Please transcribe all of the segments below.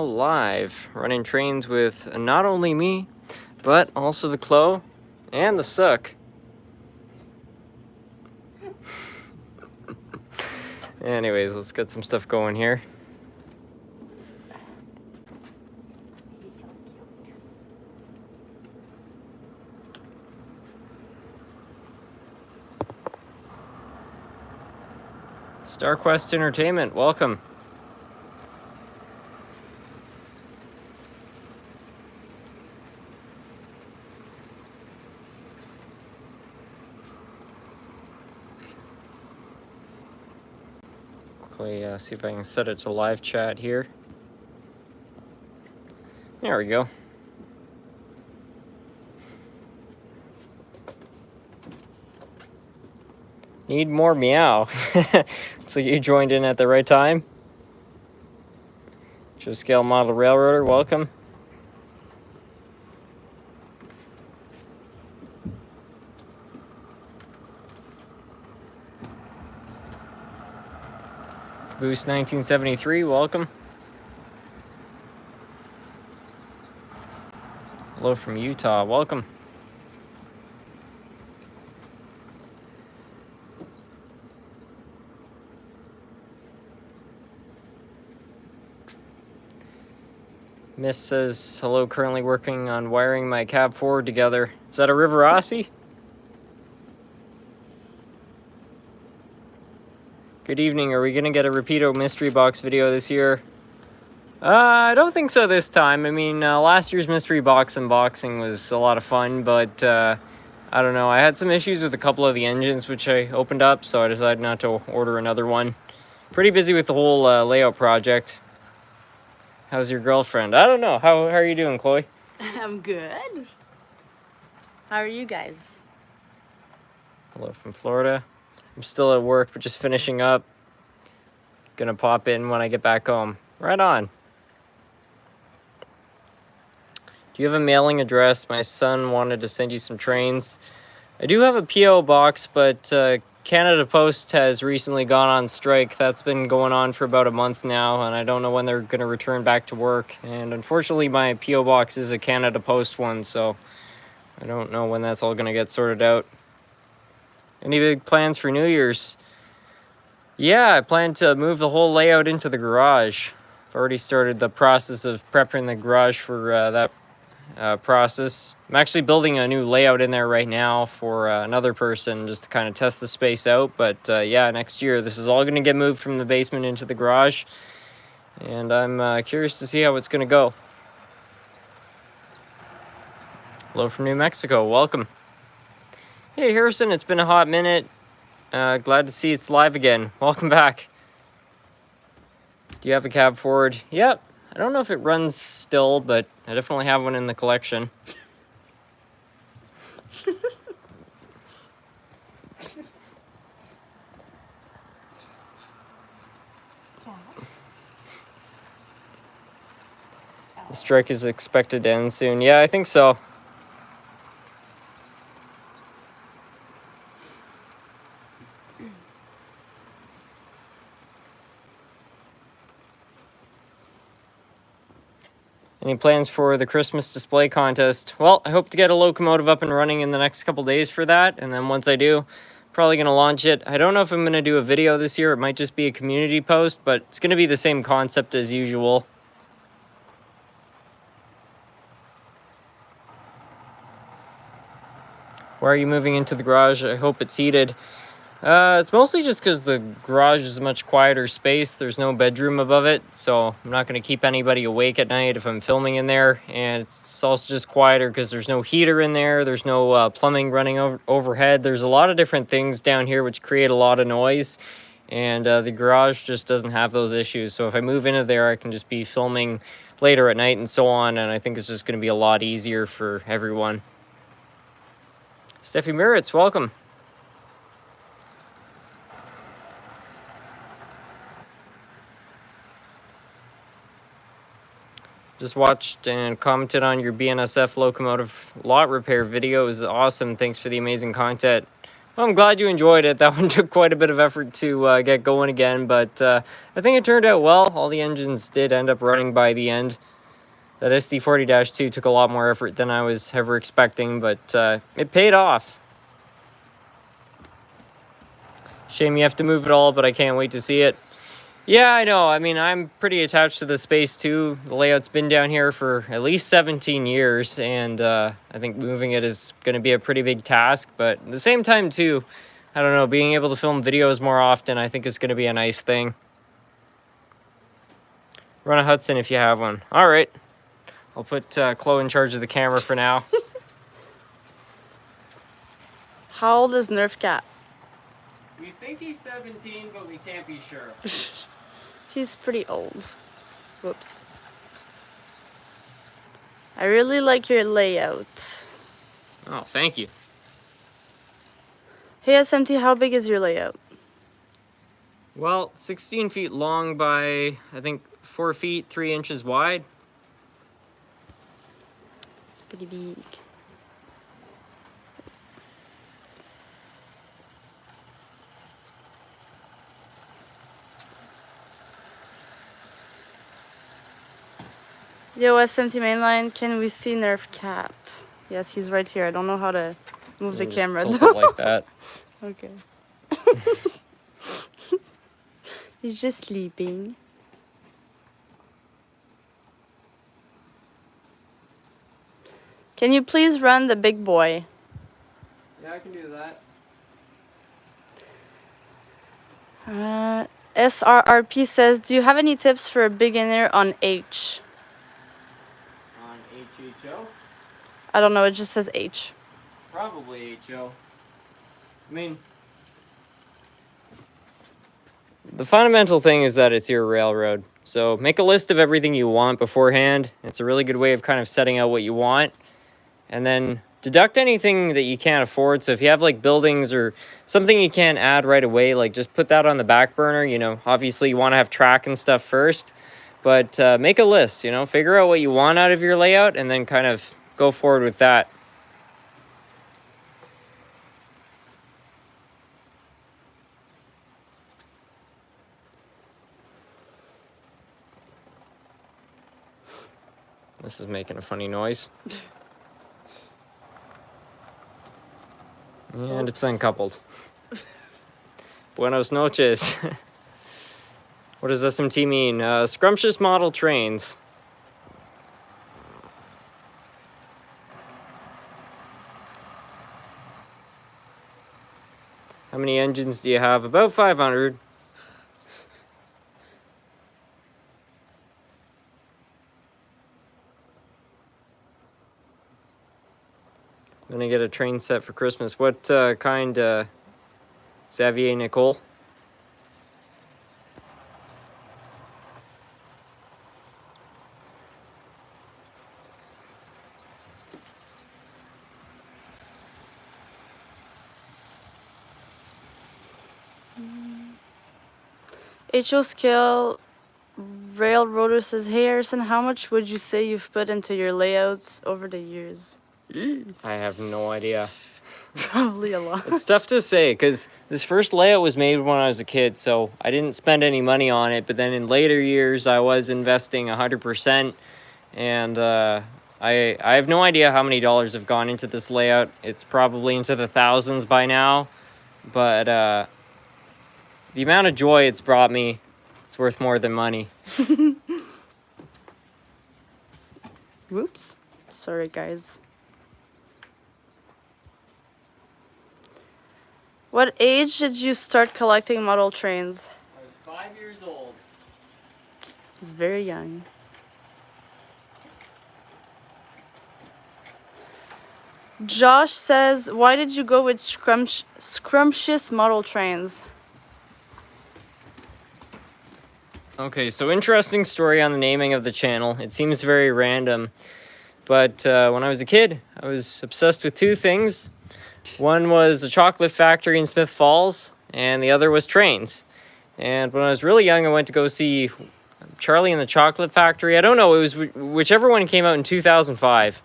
Live, running trains with not only me, but also the Clo and the Sook. Anyways, let's get some stuff going here. StarQuest Entertainment, welcome. Quickly see if I can set it to live chat here. There we go. Need more meow. Looks like you joined in at the right time. Scale Model Railroader, welcome. Boost 1973, welcome. Hello from Utah, welcome. Miss says, hello, currently working on wiring my cab forward together. Is that a Riverossi? Good evening, are we gonna get a Rapido mystery box video this year? I don't think so this time. I mean, last year's mystery box unboxing was a lot of fun, but I don't know. I had some issues with a couple of the engines which I opened up, so I decided not to order another one. Pretty busy with the whole layout project. How's your girlfriend? I don't know. How are you doing, Chloe? I'm good. How are you guys? Hello from Florida. I'm still at work, but just finishing up. Gonna pop in when I get back home. Right on. Do you have a mailing address? My son wanted to send you some trains. I do have a P.O. box, but Canada Post has recently gone on strike. That's been going on for about a month now, and I don't know when they're going to return back to work. And unfortunately, my P.O. box is a Canada Post one, so I don't know when that's all going to get sorted out. Any big plans for New Year's? Yeah, I plan to move the whole layout into the garage. I've already started the process of prepping the garage for that process. I'm actually building a new layout in there right now for another person just to kind of test the space out. But yeah, next year this is all going to get moved from the basement into the garage. And I'm curious to see how it's going to go. Hello from New Mexico. Welcome. Hey, Harrison. It's been a hot minute. Glad to see it's live again. Welcome back. Do you have a cab forward? Yep. I don't know if it runs still, but I definitely have one in the collection. The strike is expected to end soon. Yeah, I think so. Any plans for the Christmas display contest? Well, I hope to get a locomotive up and running in the next couple days for that. And then once I do, probably going to launch it. I don't know if I'm going to do a video this year. It might just be a community post, but it's going to be the same concept as usual. Why are you moving into the garage? I hope it's heated. It's mostly just because the garage is a much quieter space. There's no bedroom above it, so I'm not going to keep anybody awake at night if I'm filming in there. And it's also just quieter because there's no heater in there. There's no plumbing running overhead. There's a lot of different things down here which create a lot of noise. And the garage just doesn't have those issues. So if I move into there, I can just be filming later at night and so on. And I think it's just going to be a lot easier for everyone. Steffi Muritz, welcome. Just watched and commented on your BNSF locomotive lot repair video. It was awesome. Thanks for the amazing content. Well, I'm glad you enjoyed it. That one took quite a bit of effort to get going again, but I think it turned out well. All the engines did end up running by the end. That SD40-2 took a lot more effort than I was ever expecting, but it paid off. Shame you have to move it all, but I can't wait to see it. Yeah, I know. I mean, I'm pretty attached to the space too. The layout's been down here for at least 17 years, and I think moving it is going to be a pretty big task. But at the same time too, I don't know, being able to film videos more often I think is going to be a nice thing. Run a Hudson if you have one. All right. I'll put Chloe in charge of the camera for now. How old is Nerf Cat? We think he's 17, but we can't be sure. He's pretty old. Whoops. I really like your layout. Oh, thank you. Hey SMT, how big is your layout? Well, 16 feet long by, I think, 4 feet, 3 inches wide. It's pretty big. Yo, SMT mainline, can we see Nerf Cat? Yes, he's right here. I don't know how to move the Just camera. tilt it like that. Okay. He's just sleeping. Can you please run the big boy? Yeah, I can do that. SRRP says, do you have any tips for a beginner on H? On HHO? I don't know, it just says H. Probably HO. I mean, the fundamental thing is that it's your railroad. So make a list of everything you want beforehand. It's a really good way of kind of setting out what you want. And then deduct anything that you can't afford. So if you have like buildings or something you can't add right away, like just put that on the back burner. You know, obviously you want to have track and stuff first, but make a list, you know, figure out what you want out of your layout and then kind of go forward with that. This is making a funny noise. And it's uncoupled. Buenos noches. What does SMT mean? Scrumptious model trains. How many engines do you have? About 500. I'm gonna get a train set for Christmas. What kind, Xavier Nicole? HO scale railroader says, hey Harrison, how much would you say you've put into your layouts over the years? I have no idea. Probably a lot. It's tough to say because this first layout was made when I was a kid, so I didn't spend any money on it. But then in later years, I was investing 100%, and I have no idea how many dollars have gone into this layout. It's probably into the thousands by now, but the amount of joy it's brought me, it's worth more than money. Whoops. Sorry, guys. What age did you start collecting model trains? I was 5 years old. It's very young. Josh says, why did you go with scrumptious model trains? Okay, so interesting story on the naming of the channel. It seems very random, but when I was a kid, I was obsessed with two things. One was a chocolate factory in Smith Falls, and the other was trains. And when I was really young, I went to go see Charlie and the Chocolate Factory. I don't know, it was whichever one came out in 2005.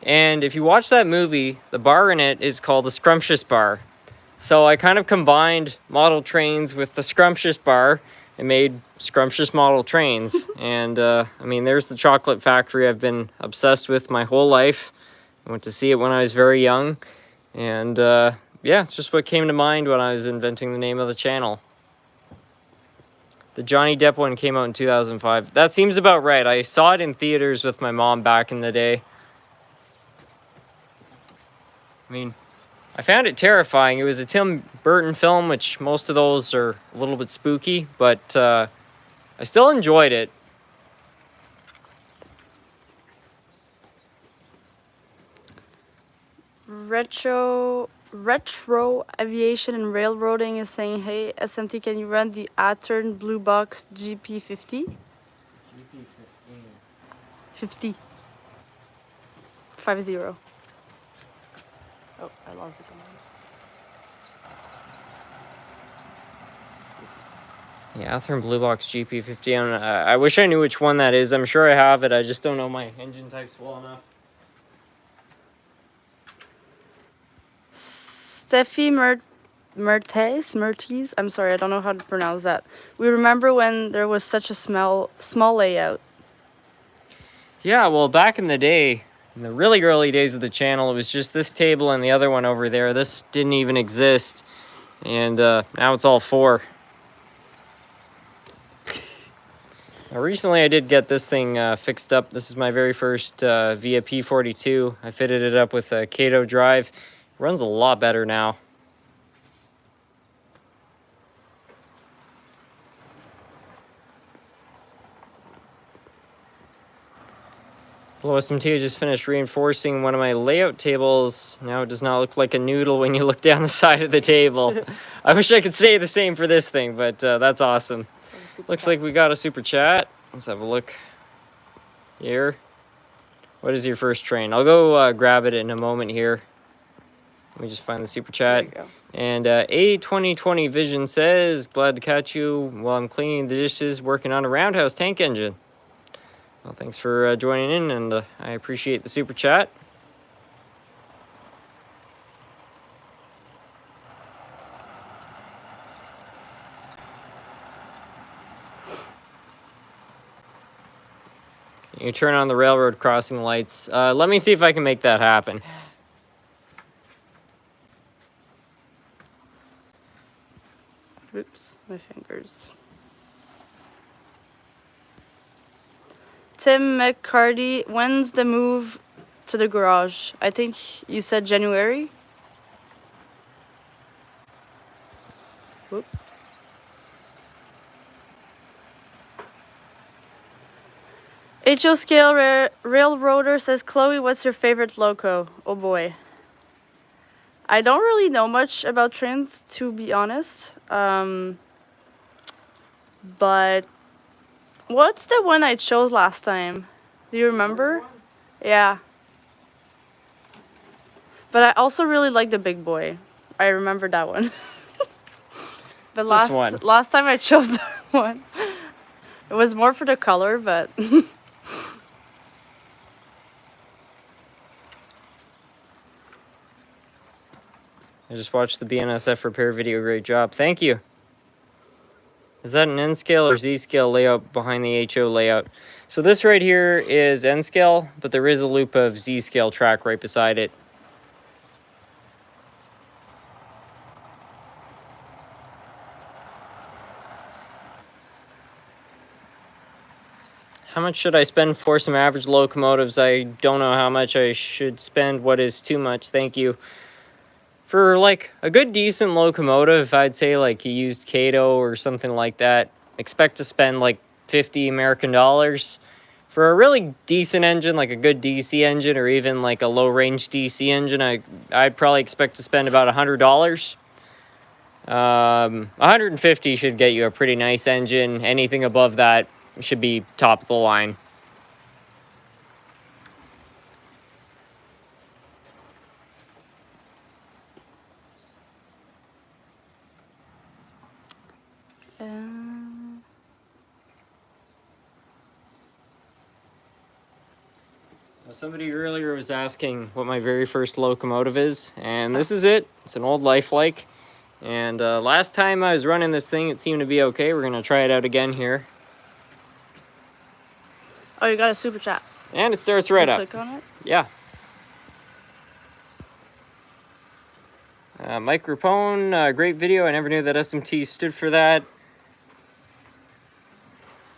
And if you watch that movie, the bar in it is called the Scrumptious Bar. So I kind of combined model trains with the scrumptious bar and made scrumptious model trains. And I mean, there's the chocolate factory I've been obsessed with my whole life. I went to see it when I was very young. And yeah, it's just what came to mind when I was inventing the name of the channel. The Johnny Depp one came out in 2005. That seems about right. I saw it in theaters with my mom back in the day. I mean, I found it terrifying. It was a Tim Burton film, which most of those are a little bit spooky, but I still enjoyed it. Retro Aviation and Railroading is saying, hey, SMT, can you run the Aturn Blue Box GP50? GP15. 50. 50. Oh, I lost the command. Yeah, Athearn Blue Box GP50. I wish I knew which one that is. I'm sure I have it. I just don't know my engine types well enough. Steffi Mertes, I'm sorry, I don't know how to pronounce that. We remember when there was such a small layout. Yeah, well, back in the day, in the really early days of the channel, it was just this table and the other one over there. This didn't even exist. And now it's all four. Now, recently, I did get this thing fixed up. This is my very first Via P42. I fitted it up with a Kato drive. It runs a lot better now. Hello, SMT. I just finished reinforcing one of my layout tables. Now it does not look like a noodle when you look down the side of the table. I wish I could say the same for this thing, but that's awesome. Looks like we got a super chat. Let's have a look here. What is your first train? I'll go grab it in a moment here. Let me just find the super chat. And A2020 Vision says, glad to catch you while I'm cleaning the dishes, working on a roundhouse tank engine. Well, thanks for joining in, and I appreciate the super chat. You turn on the railroad crossing lights. Let me see if I can make that happen. Oops, my fingers. Tim McCarty, when's the move to the garage? I think you said January. Whoop. HO Scale Railroader says, Chloe, what's your favorite loco? Oh boy. I don't really know much about trains, to be honest. But what's the one I chose last time? Do you remember? Yeah. But I also really like the big boy. I remember that one. But last time I chose that one. It was more for the color, but I just watched the BNSF repair video. Great job. Thank you. Is that an N scale or Z scale layout behind the HO layout? So this right here is N scale, but there is a loop of Z scale track right beside it. How much should I spend for some average locomotives? I don't know how much I should spend. What is too much? Thank you. For like a good decent locomotive, I'd say like a used Kato or something like that. Expect to spend like 50 American dollars. For a really decent engine, like a good DC engine or even like a low range DC engine, I'd probably expect to spend about $100. 150 should get you a pretty nice engine. Anything above that should be top of the line. Somebody earlier was asking what my very first locomotive is, and this is it. It's an old Lifelike. And last time I was running this thing, it seemed to be okay. We're gonna try it out again here. Oh, you got a super chat. And it starts right up. Click on it. Yeah. Mike Rapone, great video. I never knew that SMT stood for that.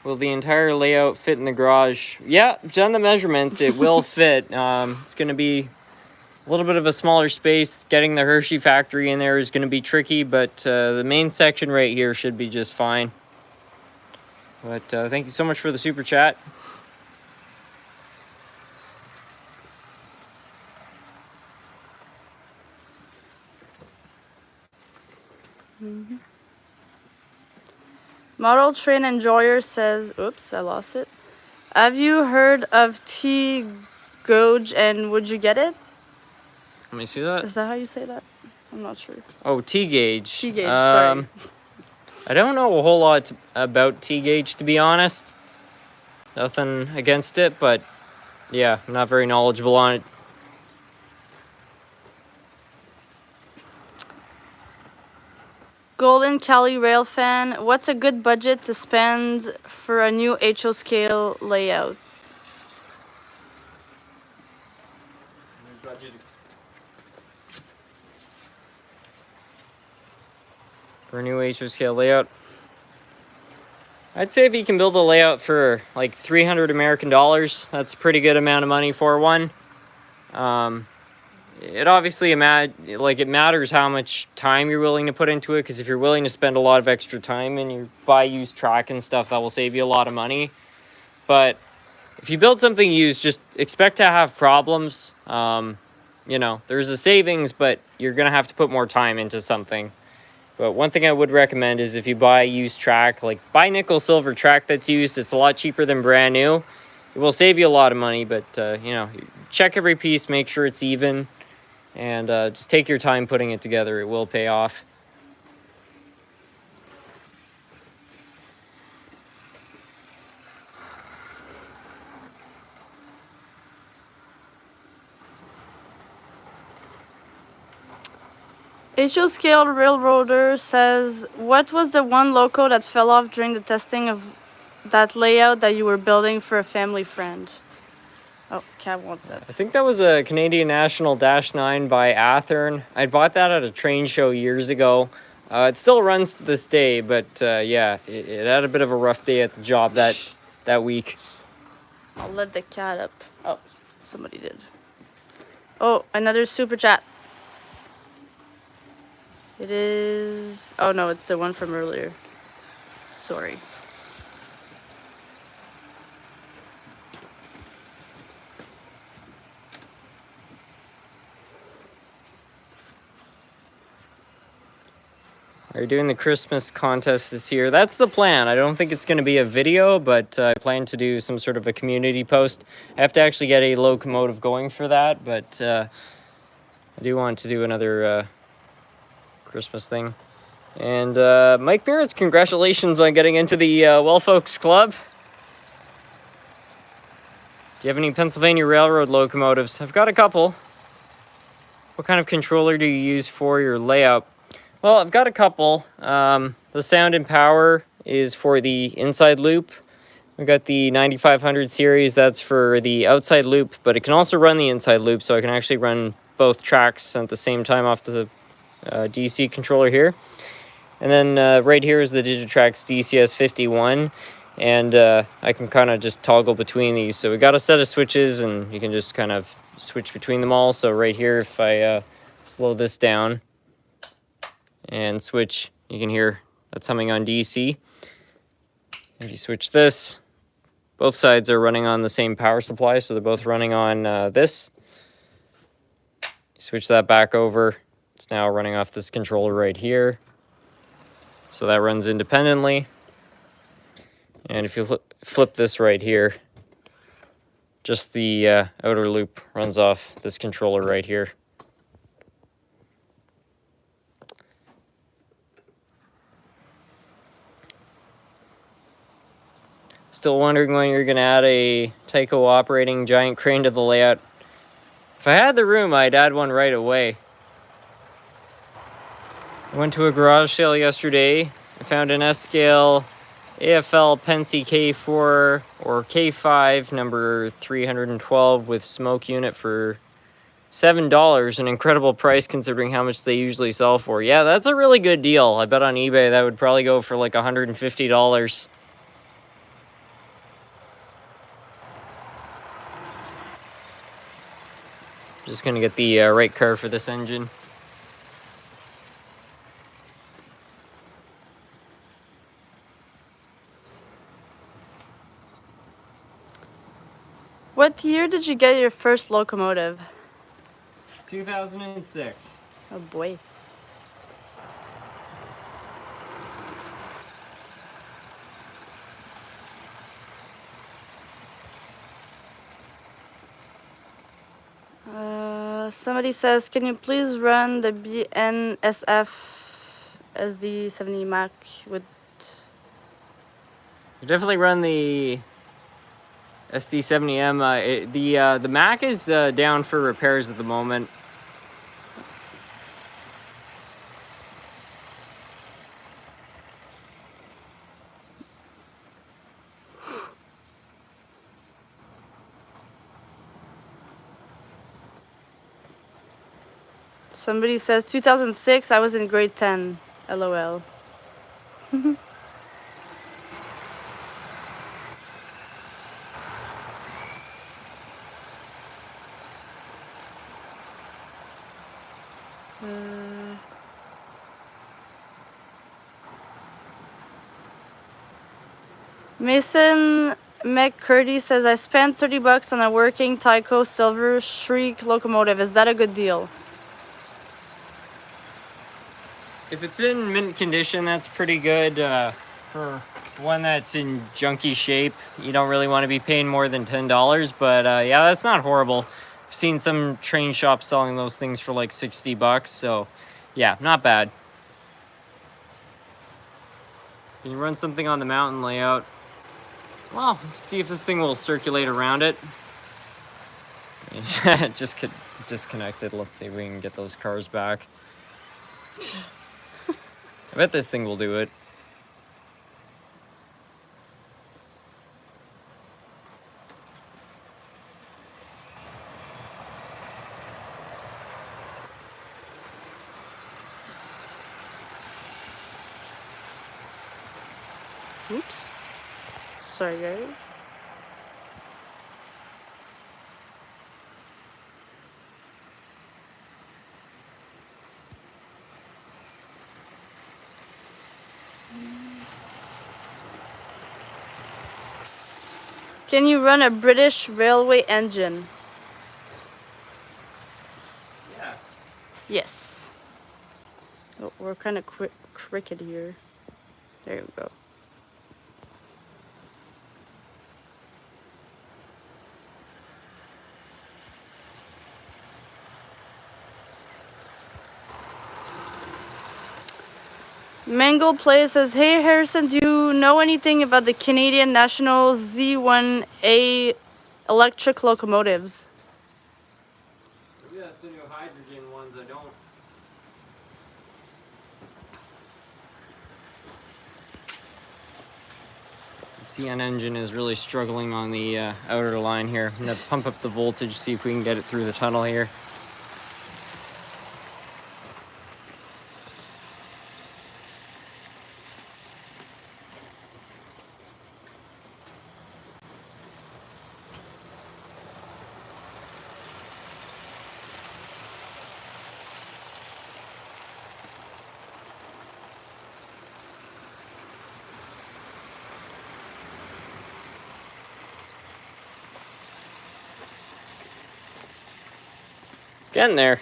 Will the entire layout fit in the garage? Yeah, I've done the measurements. It will fit. It's going to be a little bit of a smaller space. Getting the Hershey factory in there is going to be tricky, but the main section right here should be just fine. But thank you so much for the super chat. Model Train Enjoyer says, oops, I lost it. Have you heard of T-Gauge and would you get it? Let me see that. Is that how you say that? I'm not sure. Oh, T-Gauge. T-Gauge, sorry. I don't know a whole lot about T-Gauge, to be honest. Nothing against it, but yeah, I'm not very knowledgeable on it. Golden Cali Rail fan, what's a good budget to spend for a new HO scale layout? For a new HO scale layout, I'd say if you can build a layout for like 300 American dollars, that's a pretty good amount of money for one. It obviously it matters how much time you're willing to put into it, because if you're willing to spend a lot of extra time and you buy used track and stuff, that will save you a lot of money. But if you build something used, just expect to have problems. You know, there's a savings, but you're gonna have to put more time into something. But one thing I would recommend is if you buy used track, like buy nickel silver track that's used. It's a lot cheaper than brand new. It will save you a lot of money, but you know, check every piece, make sure it's even. And just take your time putting it together. It will pay off. HO Scale Railroader says, what was the one loco that fell off during the testing of that layout that you were building for a family friend? Oh, Cab wants that. I think that was a Canadian National -9 by Athearn. I bought that at a train show years ago. It still runs to this day, but yeah, it had a bit of a rough day at the job that week. I'll let the cat up. Oh, somebody did. Oh, another super chat. It is... Oh, no, it's the one from earlier. Sorry. Are you doing the Christmas contest this year? That's the plan. I don't think it's going to be a video, but I plan to do some sort of a community post. I have to actually get a locomotive going for that, but I do want to do another Christmas thing. And Mike Merritt's, congratulations on getting into the Well Folks Club. Do you have any Pennsylvania Railroad locomotives? I've got a couple. What kind of controller do you use for your layout? Well, I've got a couple. The Sound and Power is for the inside loop. We've got the 9500 series, that's for the outside loop, but it can also run the inside loop, so I can actually run both tracks at the same time off the DC controller here. And then right here is the Digitrax DCS51, and I can kind of just toggle between these. So we got a set of switches, and you can just kind of switch between them all. So right here, if I slow this down and switch, you can hear that's humming on DC. If you switch this, both sides are running on the same power supply, so they're both running on this. You switch that back over, it's now running off this controller right here. So that runs independently. And if you flip this right here, just the outer loop runs off this controller right here. Still wondering when you're going to add a Tyco operating giant crane to the layout. If I had the room, I'd add one right away. I went to a garage sale yesterday. I found an S-scale AFL Pennsy K4 or K5 number 312 with smoke unit for $7, an incredible price considering how much they usually sell for. Yeah, that's a really good deal. I bet on eBay that would probably go for like $150. Just gonna get the right car for this engine. What year did you get your first locomotive? 2006. Oh boy. Somebody says, can you please run the BNSF SD70 Mac with... You definitely run the SD70M. The Mac is down for repairs at the moment. Somebody says 2006, I was in grade 10. LOL. Mason McCurdy says, I spent $30 on a working Tyco Silver Shriek locomotive. Is that a good deal? If it's in mint condition, that's pretty good. For one that's in junky shape, you don't really want to be paying more than $10, but yeah, that's not horrible. I've seen some train shops selling those things for like $60, so yeah, not bad. Can you run something on the mountain layout? Well, see if this thing will circulate around it. Just disconnected. Let's see if we can get those cars back. I bet this thing will do it. Oops. Sorry, guys. Can you run a British railway engine? Yeah. Yes. Oh, we're kind of cricket here. There you go. Mango Play says, hey Harrison, do you know anything about the Canadian National Z1A electric locomotives? Maybe that's the new hydrogen ones. I don't. The CN engine is really struggling on the outer line here. I'm gonna pump up the voltage, see if we can get it through the tunnel here. It's getting there.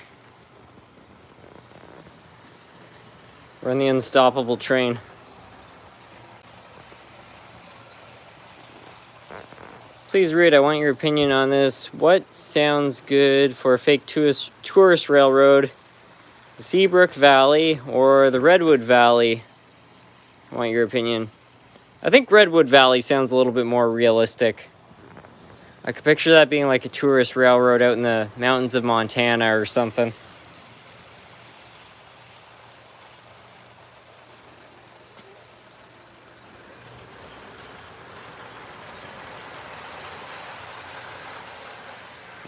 We're in the unstoppable train. Please read, I want your opinion on this. What sounds good for a fake tourist railroad? The Seabrook Valley or the Redwood Valley? I want your opinion. I think Redwood Valley sounds a little bit more realistic. I could picture that being like a tourist railroad out in the mountains of Montana or something.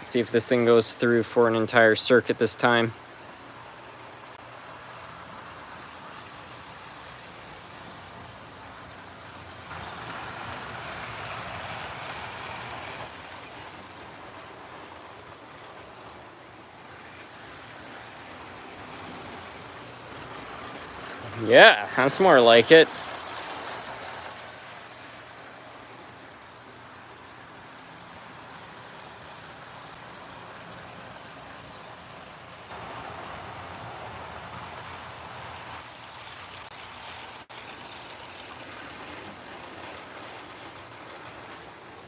Let's see if this thing goes through for an entire circuit this time. Yeah, that's more like it.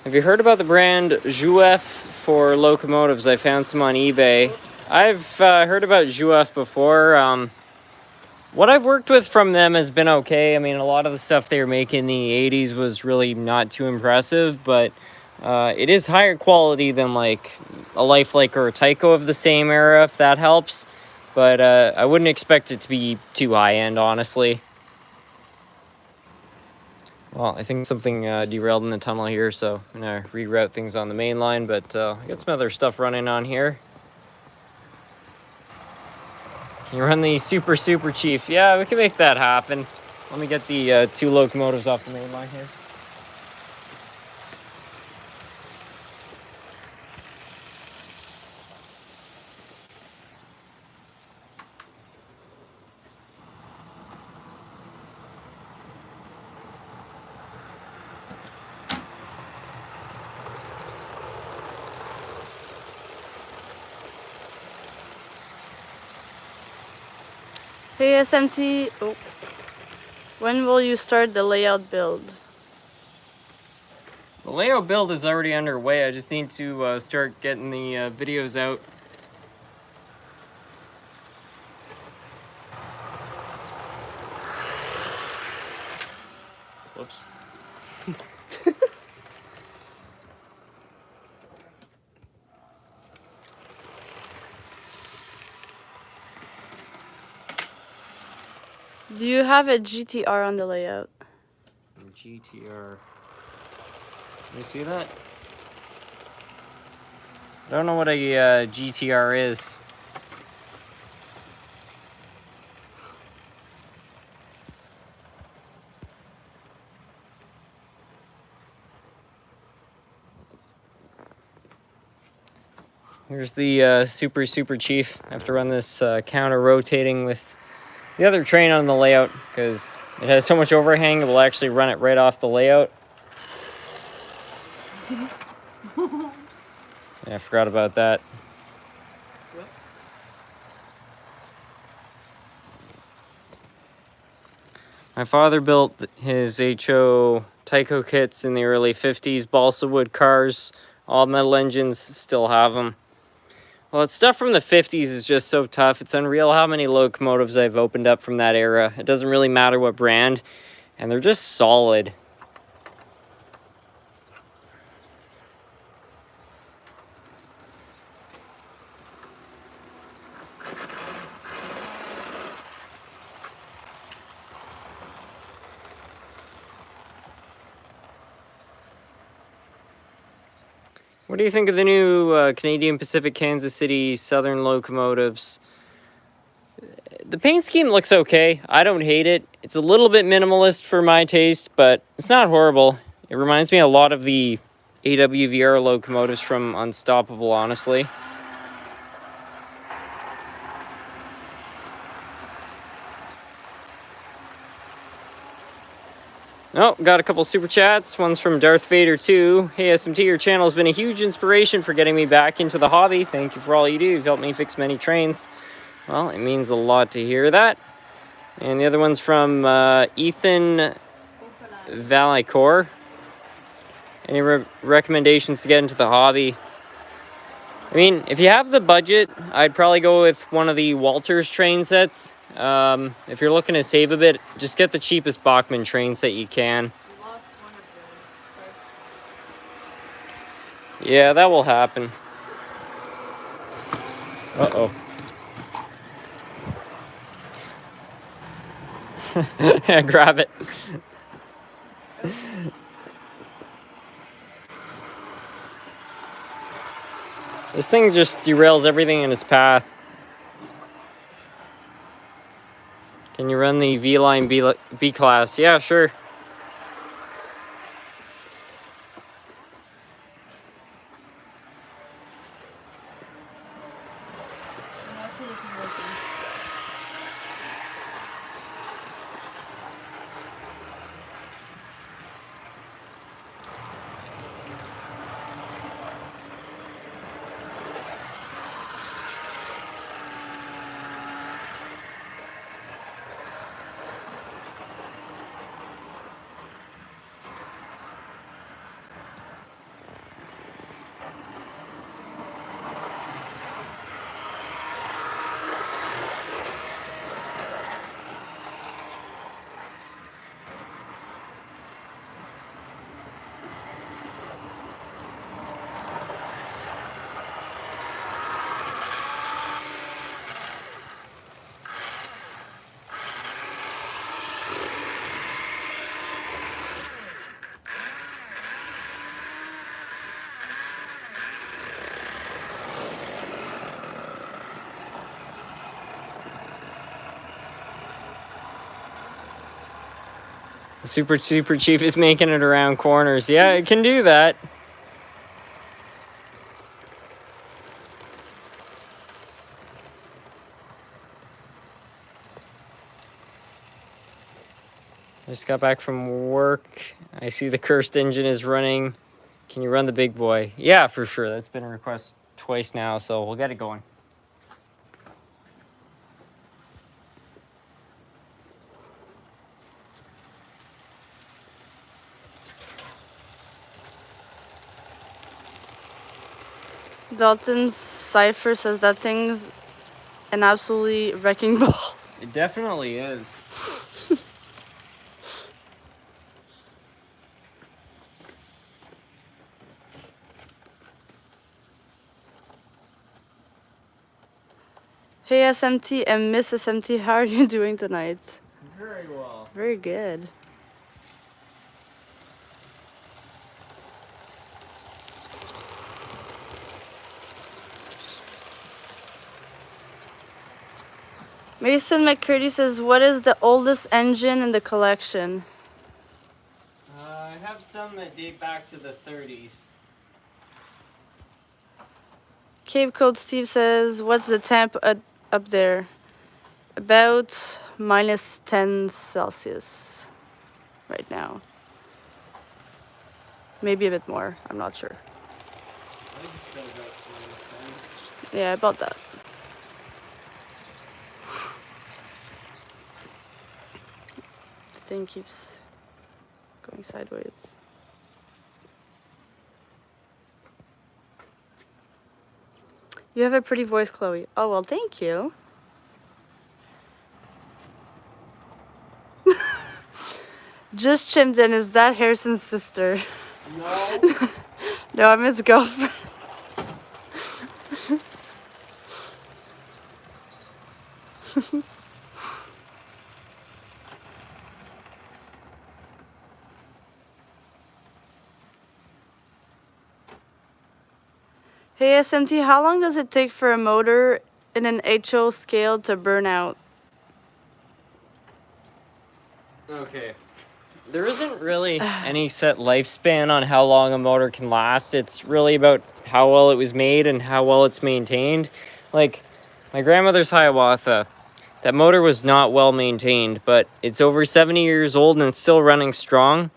Have you heard about the brand Jouef for locomotives? I found some on eBay. Oops. I've heard about Jouef before. What I've worked with from them has been okay. I mean, a lot of the stuff they were making in the 80s was really not too impressive, but it is higher quality than like a Lifelike or a Tyco of the same era, if that helps. But I wouldn't expect it to be too high-end, honestly. Well, I think something derailed in the tunnel here, so I'm going to reroute things on the main line, but I got some other stuff running on here. Can you run the Super Chief? Yeah, we can make that happen. Let me get the 2 locomotives off the main line here. Hey SMT, when will you start the layout build? The layout build is already underway. I just need to start getting the videos out. Whoops. Do you have a GTR on the layout? GTR. You see that? I don't know what a GTR is. Here's the Super Chief. I have to run this counter rotating with the other train on the layout because it has so much overhang it will actually run it right off the layout. Yeah, I forgot about that. Whoops. My father built his HO Tyco kits in the early 50s, balsa wood cars, all metal engines, still have them. Well, it's stuff from the 50s is just so tough. It's unreal how many locomotives I've opened up from that era. It doesn't really matter what brand, and they're just solid. What do you think of the new Canadian Pacific Kansas City Southern locomotives? The paint scheme looks okay. I don't hate it. It's a little bit minimalist for my taste, but it's not horrible. It reminds me a lot of the AWVR locomotives from Unstoppable, honestly. Oh, got a couple super chats. One's from Darth Vader 2. Hey SMT, your channel has been a huge inspiration for getting me back into the hobby. Thank you for all you do. You've helped me fix many trains. Well, it means a lot to hear that. And the other one's from Ethan Valicore. Any recommendations to get into the hobby? I mean, if you have the budget, I'd probably go with one of the Walters train sets. If you're looking to save a bit, just get the cheapest Bachmann train set you can. Yeah, that will happen. Uh-oh. Yeah, grab it. This thing just derails everything in its path. Can you run the V-Line B class? Yeah, sure. The Super Chief is making it around corners. Yeah, it can do that. I just got back from work. I see the cursed engine is running. Can you run the big boy? Yeah, for sure. That's been a request twice now, so we'll get it going. Dalton's Cypher says that thing's an absolutely wrecking ball. It definitely is. Hey SMT and Miss SMT, how are you doing tonight? Very well. Very good. Mason McCurdy says, what is the oldest engine in the collection? I have some that date back to the 30s. Cape Code Steve says, what's the temp up there? About minus 10 Celsius right now. Maybe a bit more, I'm not sure. I think it's goes up to -10. Yeah, about that. The thing keeps going sideways. You have a pretty voice, Chloe. Oh, well, thank you. Just chimed in. Is that Harrison's sister? No. No, I'm his girlfriend. Hey SMT, how long does it take for a motor in an HO scale to burn out? Okay. There isn't really any set lifespan on how long a motor can last. It's really about how well it was made and how well it's maintained. Like, my grandmother's Hiawatha, that motor was not well maintained, but it's over 70 years old and it's still running strong.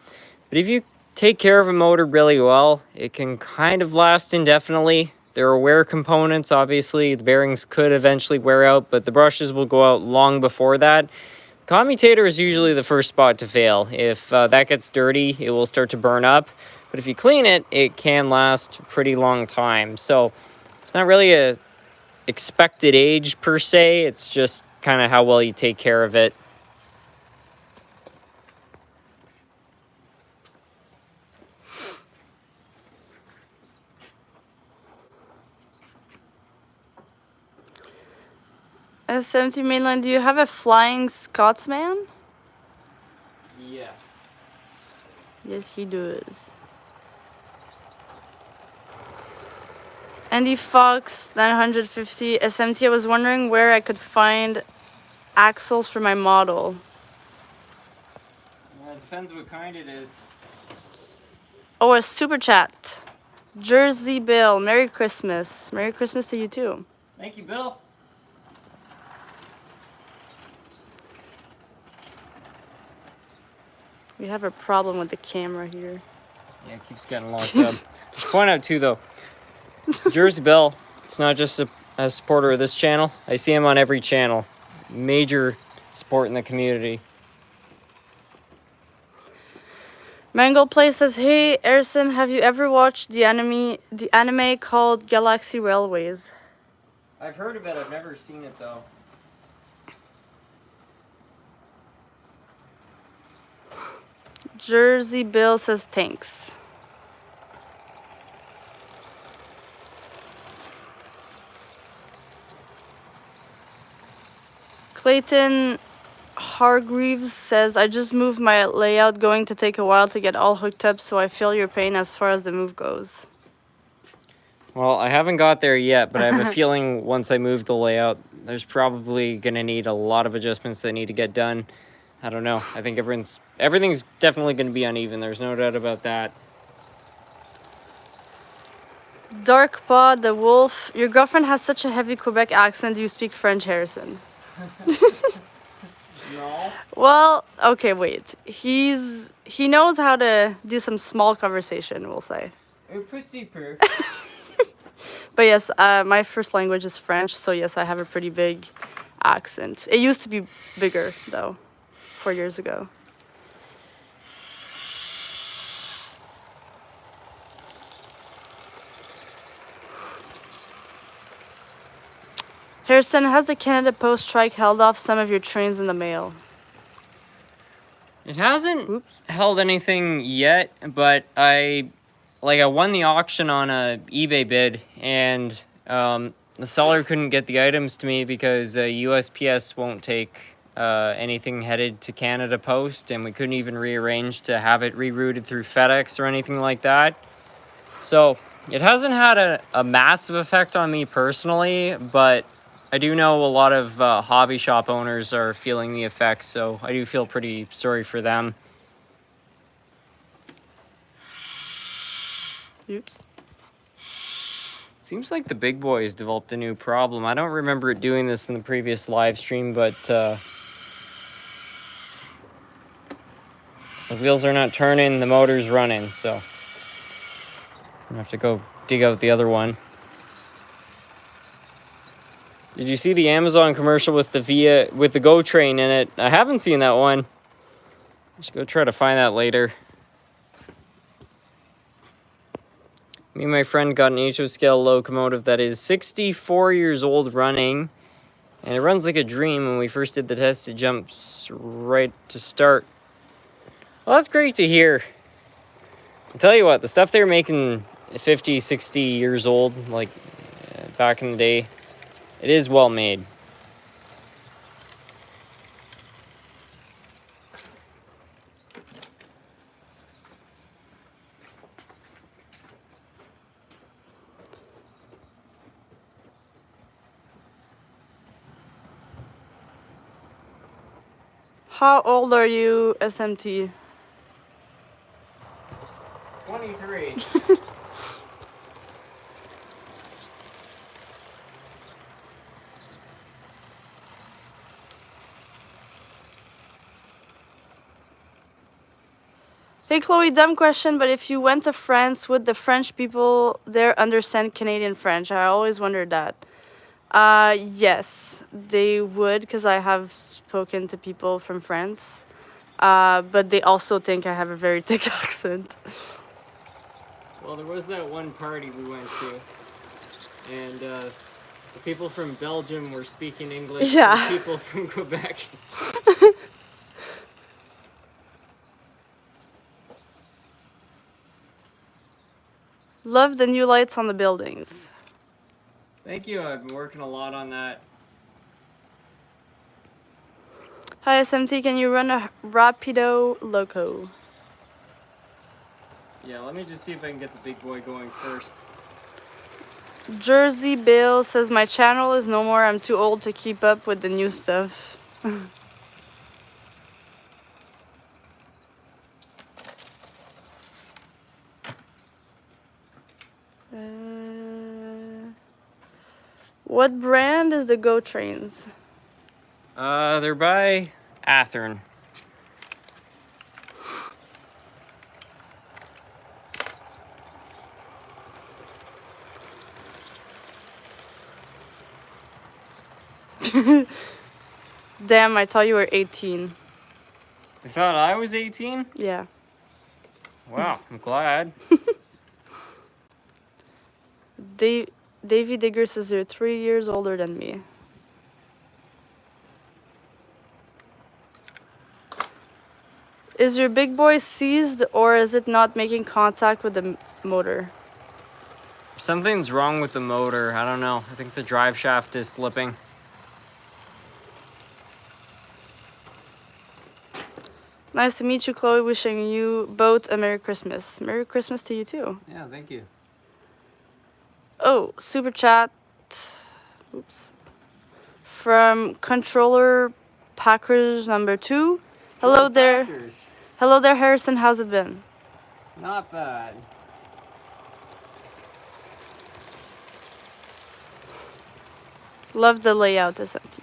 But if you take care of a motor really well, it can kind of last indefinitely. There are wear components, obviously. The bearings could eventually wear out, but the brushes will go out long before that. Commutator is usually the first spot to fail. If that gets dirty, it will start to burn up. But if you clean it, it can last a pretty long time. So it's not really a expected age per se. It's just kind of how well you take care of it. SMT Mainline, do you have a Flying Scotsman? Yes. Yes, he does. Andy Fox 950 SMT. I was wondering where I could find axles for my model. Well, it depends what kind it is. Oh, a super chat. Jersey Bill, Merry Christmas. Merry Christmas to you too. Thank you, Bill. We have a problem with the camera here. Yeah, it keeps getting locked up. Just point out too, though, Jersey Bill, it's not just a supporter of this channel. I see him on every channel. Major support in the community. Mango Play says, "Hey, Erson, have you ever watched the anime called Galaxy Railways?" I've heard of it. I've never seen it, though. Jersey Bill says, "Thanks." Clayton Hargreaves says, "I just moved my layout, going to take a while to get all hooked up, so I feel your pain as far as the move goes." Well, I haven't got there yet, but I have a feeling once I move the layout, there's probably going to need a lot of adjustments that need to get done. I don't know. I think everything's definitely going to be uneven. There's no doubt about that. Dark Pod the Wolf, your girlfriend has such a heavy Quebec accent. Do you speak French, Harrison? No. Well, okay, wait. He knows how to do some small conversation, we'll say. Un petit peu. But yes, my first language is French, so yes, I have a pretty big accent. It used to be bigger, though, 4 years ago. Harrison, has the Canada Post strike held off some of your trains in the mail? It hasn't held anything yet, but I won the auction on a eBay bid, and the seller couldn't get the items to me because USPS won't take anything headed to Canada Post, and we couldn't even rearrange to have it rerouted through FedEx or anything like that. So it hasn't had a massive effect on me personally, but I do know a lot of hobby shop owners are feeling the effects, so I do feel pretty sorry for them. Oops. Seems like the big boy has developed a new problem. I don't remember it doing this in the previous live stream, but the wheels are not turning, the motor's running, so I'm gonna have to go dig out the other one. Did you see the Amazon commercial with the Go train in it? I haven't seen that one. I should go try to find that later. Me and my friend got an HO scale locomotive that is 64 years old running, and it runs like a dream. When we first did the test, it jumps right to start. Well, that's great to hear. I'll tell you what, the stuff they were making 50, 60 years old, like back in the day, it is well made. How old are you, SMT? 23. Hey Chloe, dumb question, but if you went to France, would the French people there understand Canadian French? I always wondered that. Yes, they would, because I have spoken to people from France. But they also think I have a very thick accent. Well, there was that one party we went to, and the people from Belgium were speaking English. Yeah. And people from Quebec. Love the new lights on the buildings. Thank you. I've been working a lot on that. Hi SMT, can you run a Rapido Loco? Yeah, let me just see if I can get the big boy going first. Jersey Bill says my channel is no more. I'm too old to keep up with the new stuff. What brand is the Go Trains? They're by Athearn. Damn, I thought you were 18. You thought I was 18? Yeah. Wow, I'm glad. Davy Digger says you're 3 years older than me. Is your big boy seized or is it not making contact with the motor? Something's wrong with the motor. I don't know. I think the drive shaft is slipping. Nice to meet you, Chloe. Wishing you both a Merry Christmas. Merry Christmas to you too. Yeah, thank you. Oh, super chat. Oops. From controller Packers number 2. Hello there. Packers. Hello there, Harrison. How's it been? Not bad. Love the layout, SMT.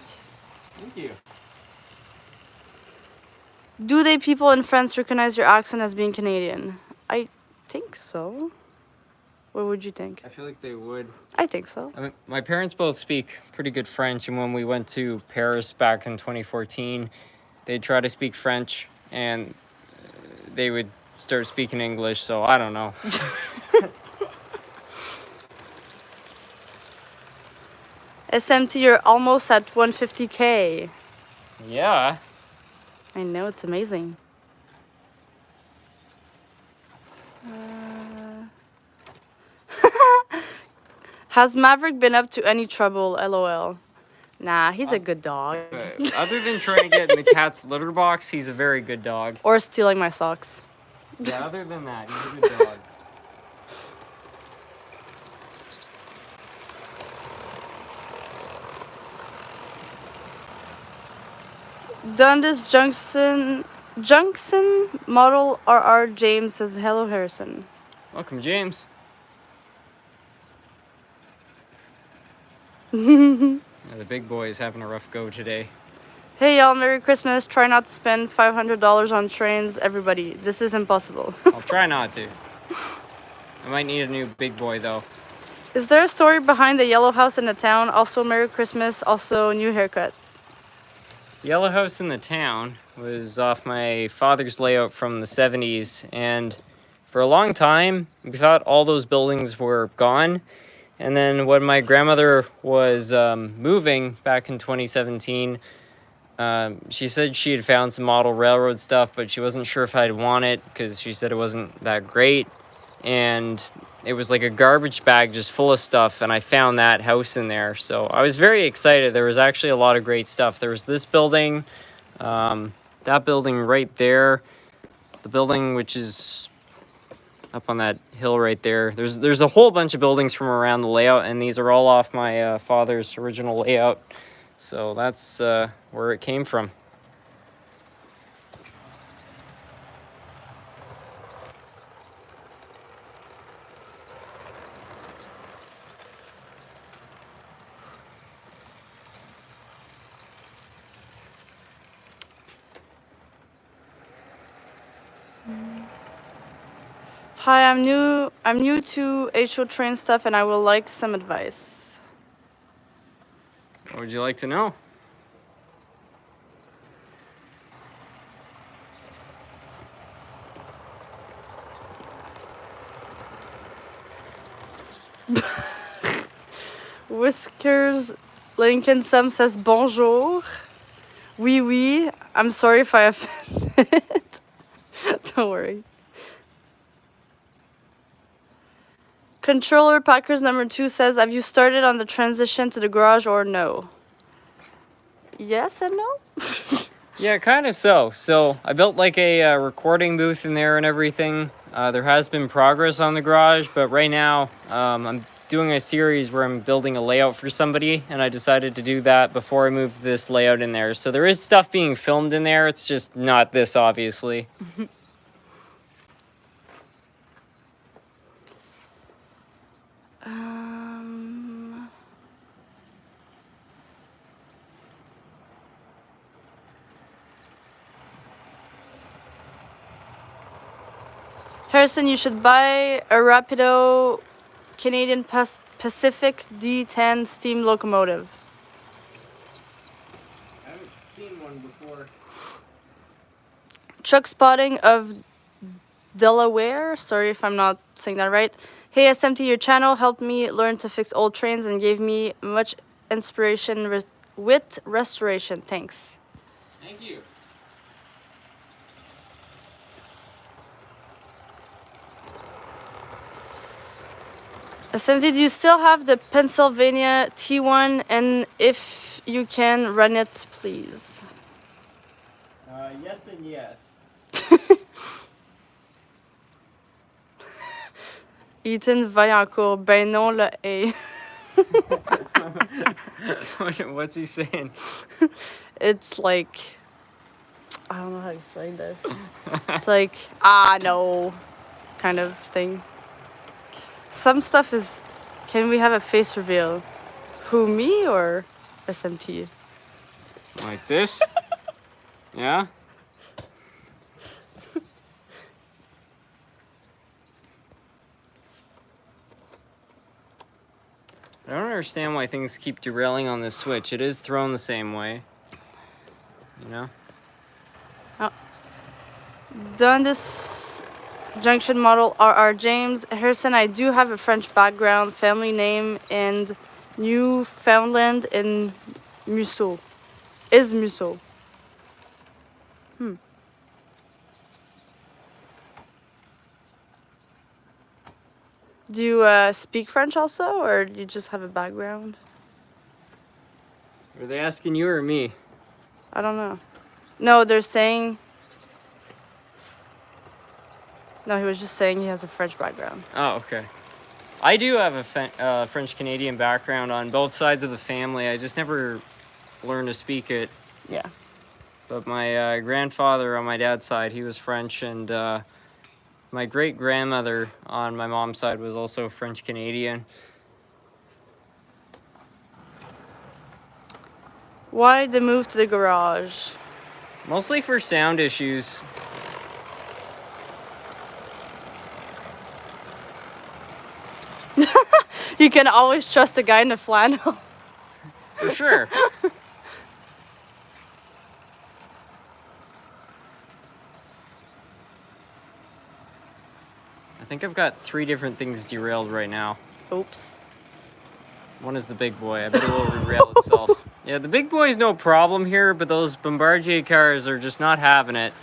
Thank you. Do they people in France recognize your accent as being Canadian? I think so. What would you think? I feel like they would. I think so. I mean, my parents both speak pretty good French, and when we went to Paris back in 2014, they'd try to speak French, and they would start speaking English, so I don't know. SMT, you're almost at 150K. Yeah. I know, it's amazing. Has Maverick been up to any trouble? LOL. Nah, he's a good dog. Other than trying to get in the cat's litter box, he's a very good dog. Or stealing my socks. Yeah, other than that, he's a good dog. Dundas Junction Model RR James says hello, Harrison. Welcome, James. Yeah, the big boy is having a rough go today. Hey y'all, Merry Christmas. Try not to spend $500 on trains, everybody. This is impossible. I'll try not to. I might need a new big boy, though. Is there a story behind the yellow house in the town? Also, Merry Christmas. Also, new haircut. The yellow house in the town was off my father's layout from the 70s, and for a long time, we thought all those buildings were gone. And then when my grandmother was moving back in 2017, she said she had found some model railroad stuff, but she wasn't sure if I'd want it because she said it wasn't that great. And it was like a garbage bag just full of stuff, and I found that house in there. So I was very excited. There was actually a lot of great stuff. There was this building, that building right there, the building which is up on that hill right there. There's a whole bunch of buildings from around the layout, and these are all off my father's original layout. So that's where it came from. Hi, I'm new to HO train stuff, and I would like some advice. What would you like to know? Whiskers Lincoln Sam says bonjour. Oui, oui. I'm sorry if I offended. Don't worry. Controller Packers number 2 says, have you started on the transition to the garage or no? Yes and no? Yeah, kind of so. So I built like a recording booth in there and everything. There has been progress on the garage, but right now I'm doing a series where I'm building a layout for somebody, and I decided to do that before I moved this layout in there. So there is stuff being filmed in there. It's just not this, obviously. Harrison, you should buy a Rapido Canadian Pacific D10 steam locomotive. I haven't seen one before. Truck spotting of Delaware. Sorry if I'm not saying that right. Hey SMT, your channel helped me learn to fix old trains and gave me much inspiration with restoration. Thanks. Thank you. SMT, do you still have the Pennsylvania T1? And if you can, run it, please. Yes and yes. Ethan Vaillancourt, ben non le A. What's he saying? It's like, I don't know how to explain this. It's like, no, kind of thing. Some stuff is, can we have a face reveal? Who, me or SMT? Like this? Yeah? I don't understand why things keep derailing on this switch. It is thrown the same way. You know? Done this junction model RR James. Harrison, I do have a French background, family name in Newfoundland in Musso. Is Musso. Do you speak French also, or do you just have a background? Are they asking you or me? I don't know. No, they're saying... No, he was just saying he has a French background. Oh, okay. I do have a French-Canadian background on both sides of the family. I just never learned to speak it. Yeah. But my grandfather on my dad's side, he was French, and my great-grandmother on my mom's side was also French-Canadian. Why the move to the garage? Mostly for sound issues. You can always trust a guy in a flannel. For sure. I think I've got 3 different things derailed right now. Oops. One is the big boy. I bet it will derail itself. Yeah, the big boy's no problem here, but those Bombardier cars are just not having it.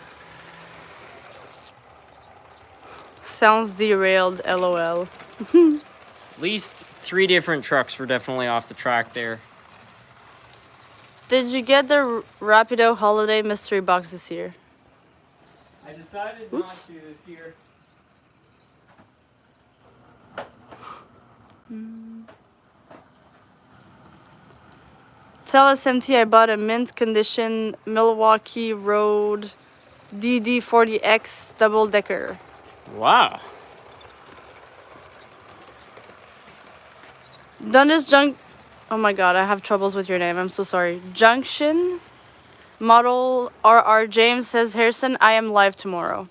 Sounds derailed, lol. At least 3 different trucks were definitely off the track there. Did you get the Rapido Holiday Mystery Box this year? I decided Oops. not to this year. Tell SMT I bought a mint condition Milwaukee Road DD40X double decker. Wow. Dundas Junk. Oh my god, I have troubles with your name. I'm so sorry. Junction model RR James says, Harrison, I am live tomorrow.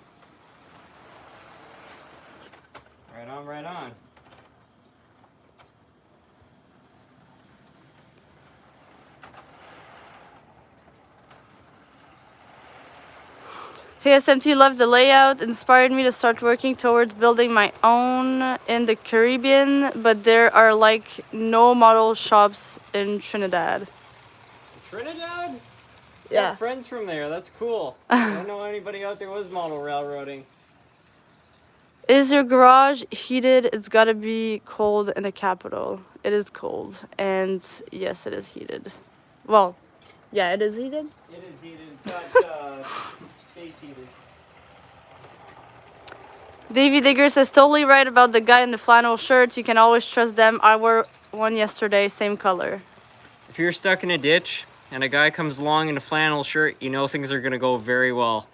Right on, right on. Hey SMT, loved the layout, inspired me to start working towards building my own in the Caribbean, but there are like no model shops in Trinidad. Trinidad? Yeah. Got friends from there. That's cool. I don't know anybody out there was model railroading. Is your garage heated? It's gotta be cold in the capital. It is cold, and yes, it is heated. Well, yeah, it is heated. It is heated. It's got space heaters. Davy Digger says, totally right about the guy in the flannel shirt. You can always trust them. I wore one yesterday, same color. If you're stuck in a ditch and a guy comes along in a flannel shirt, you know things are going to go very well.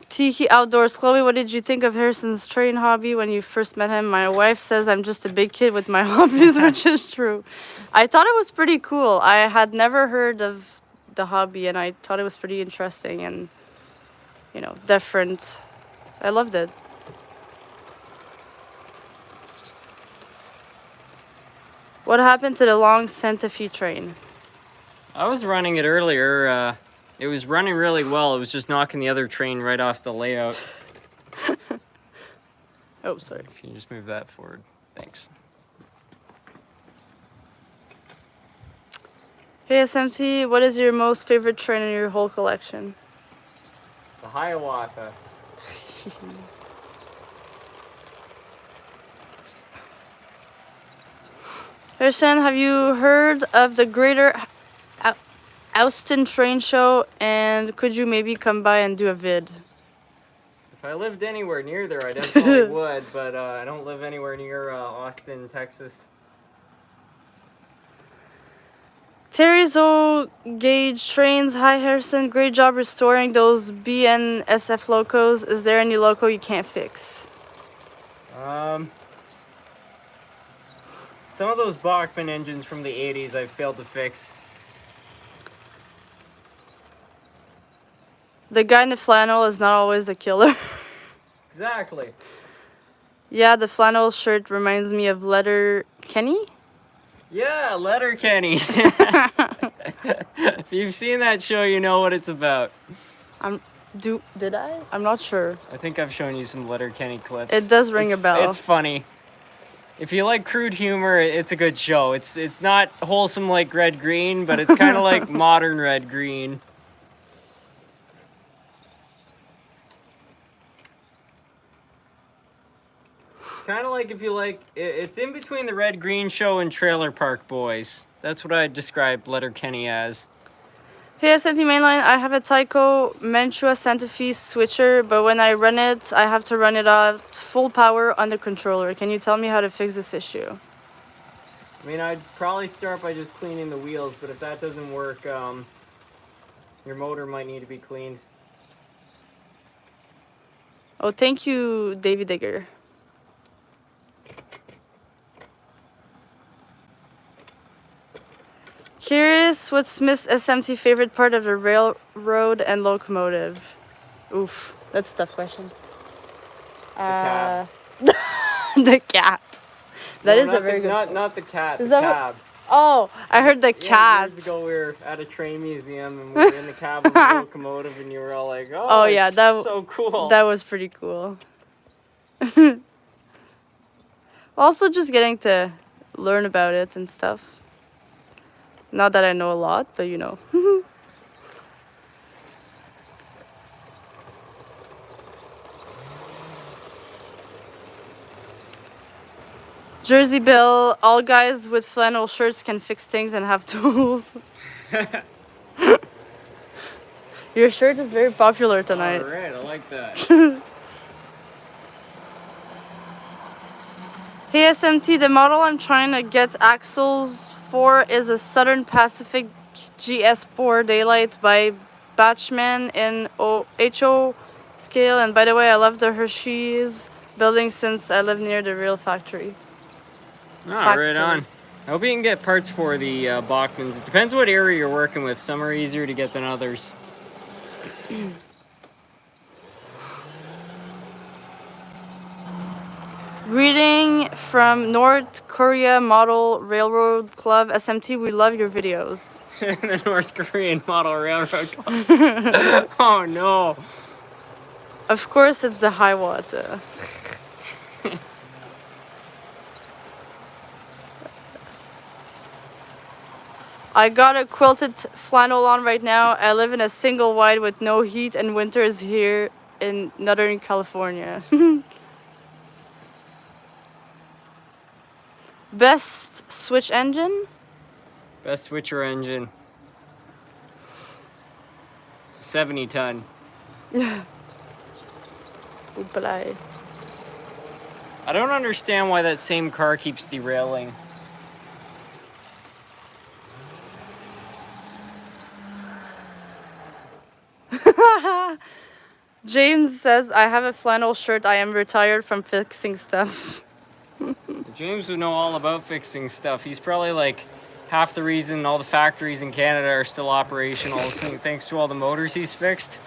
Tiki Outdoors. Chloe, what did you think of Harrison's train hobby when you first met him? My wife says I'm just a big kid with my hobbies, which is true. I thought it was pretty cool. I had never heard of the hobby, and I thought it was pretty interesting and, you know, different. I loved it. What happened to the long Santa Fe train? I was running it earlier. It was running really well. It was just knocking the other train right off the layout. Oh, sorry. If you just move that forward. Thanks. Hey, SMT, what is your most favorite train in your whole collection? The Hiawatha. Harrison, have you heard of the Greater Austin Train Show? And could you maybe come by and do a vid? If I lived anywhere near there, I definitely would, but I don't live anywhere near Austin, Texas. Terry's old gauge trains. Hi, Harrison. Great job restoring those BNSF locos. Is there any loco you can't fix? Some of those Bachmann engines from the 80s I've failed to fix. The guy in the flannel is not always a killer. Exactly. Yeah, the flannel shirt reminds me of Letter Kenny. Yeah, Letterkenny. If you've seen that show, you know what it's about. Did I? I'm not sure. I think I've shown you some Letterkenny clips. It does ring a bell. It's funny. If you like crude humor, it's a good show. It's not wholesome like Red Green, but it's kind of like modern Red Green. Kind of like if you like, it's in between the Red Green Show and Trailer Park Boys. That's what I described Letterkenny as. Hey, SMT Mainline, I have a Tyco Mantua Santa Fe switcher, but when I run it, I have to run it at full power on the controller. Can you tell me how to fix this issue? I mean, I'd probably start by just cleaning the wheels, but if that doesn't work, your motor might need to be cleaned. Oh, thank you, Davy Digger. Curious, what's Miss SMT favorite part of the railroad and locomotive? Oof, that's a tough question. The cat. The cat. That No, is a very good. Not the cat. Is the that what- cab. Oh, I heard the cat. Years ago, we were at a train museum and we were in the cab of the locomotive, and you were all like, "Oh, yeah, it's that so cool." That was pretty cool. Also, just getting to learn about it and stuff. Not that I know a lot, but you know. Jersey Bill, all guys with flannel shirts can fix things and have tools. Your shirt is very popular tonight. All right, I like that. Hey SMT, the model I'm trying to get axles for is a Southern Pacific GS4 Daylight by Batchman in HO scale. And by the way, I love the Hershey's building since I live near the real factory. Right on. I hope you can get parts for the Bachmanns. It depends what area you're working with. Some are easier to get than others. Greeting from North Korea Model Railroad Club. SMT, we love your videos. The North Korean Model Railroad Club. Oh no. Of course, it's the Hiawatha. I got a quilted flannel on right now. I live in a single wide with no heat, and winter is here in Northern California. Best switch engine? Best switcher engine. 70 ton. Oopalai. I don't understand why that same car keeps derailing. James says, I have a flannel shirt. I am retired from fixing stuff. James would know all about fixing stuff. He's probably like half the reason all the factories in Canada are still operational thanks to all the motors he's fixed.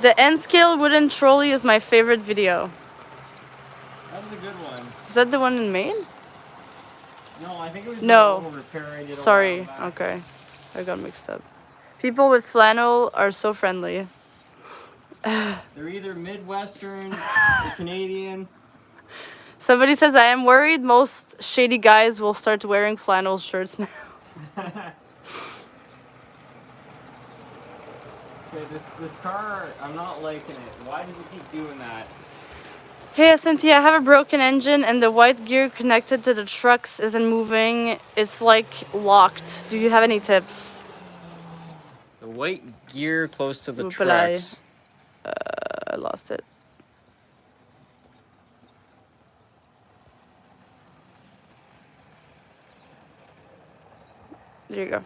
The N-scale wooden trolley is my favorite video. That was a good one. Is that the one in Maine? No, I think it was No. the repair I did a Sorry. while back. Okay. I got mixed up. People with flannel are so friendly. They're either Midwestern or Canadian. Somebody says, I am worried most shady guys will start wearing flannel shirts now. Okay, this car, I'm not liking it. Why does it keep doing that? Hey SMT, I have a broken engine and the white gear connected to the trucks isn't moving. It's like locked. Do you have any tips? The white gear close to the Oopalai. trucks. I lost it. There you go.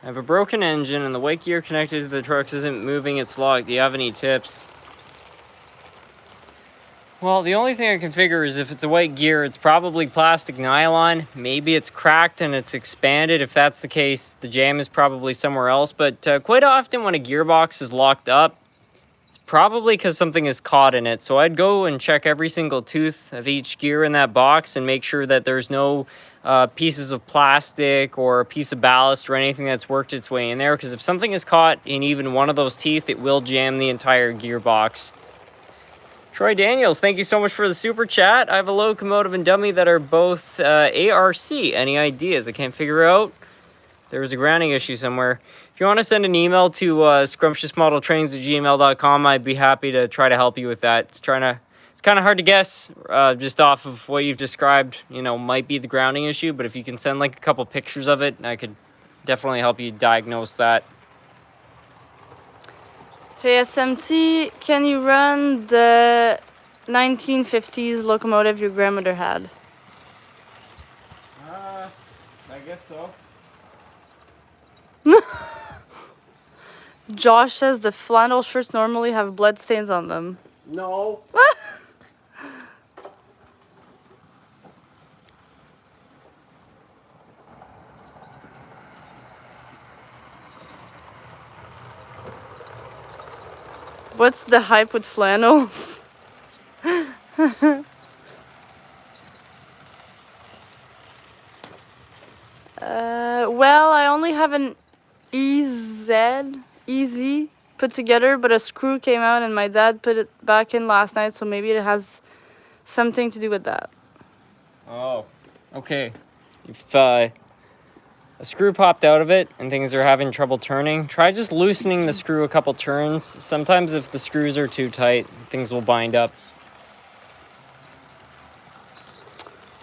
I have a broken engine and the white gear connected to the trucks isn't moving, it's locked. Do you have any tips? Well, the only thing I can figure is if it's a white gear, it's probably plastic nylon. Maybe it's cracked and it's expanded. If that's the case, the jam is probably somewhere else. But quite often when a gearbox is locked up, it's probably because something is caught in it. So I'd go and check every single tooth of each gear in that box and make sure that there's no pieces of plastic or a piece of ballast or anything that's worked its way in there. Because if something is caught in even one of those teeth, it will jam the entire gearbox. Troy Daniels, thank you so much for the super chat. I have a locomotive and dummy that are both ARC. Any ideas? I can't figure out. There was a grounding issue somewhere. If you want to send an email to scrumptiousmodeltrains@gmail.com, I'd be happy to try to help you with that. It's kind of hard to guess just off of what you've described. You know, might be the grounding issue, but if you can send like a couple pictures of it, I could definitely help you diagnose that. Hey SMT, can you run the 1950s locomotive your grandmother had? I guess so. Josh says the flannel shirts normally have blood stains on them. No. What's the hype with flannels? Well, I only have an EZ put together, but a screw came out and my dad put it back in last night, so maybe it has something to do with that. Oh, okay. If a screw popped out of it and things are having trouble turning, try just loosening the screw a couple turns. Sometimes if the screws are too tight, things will bind up.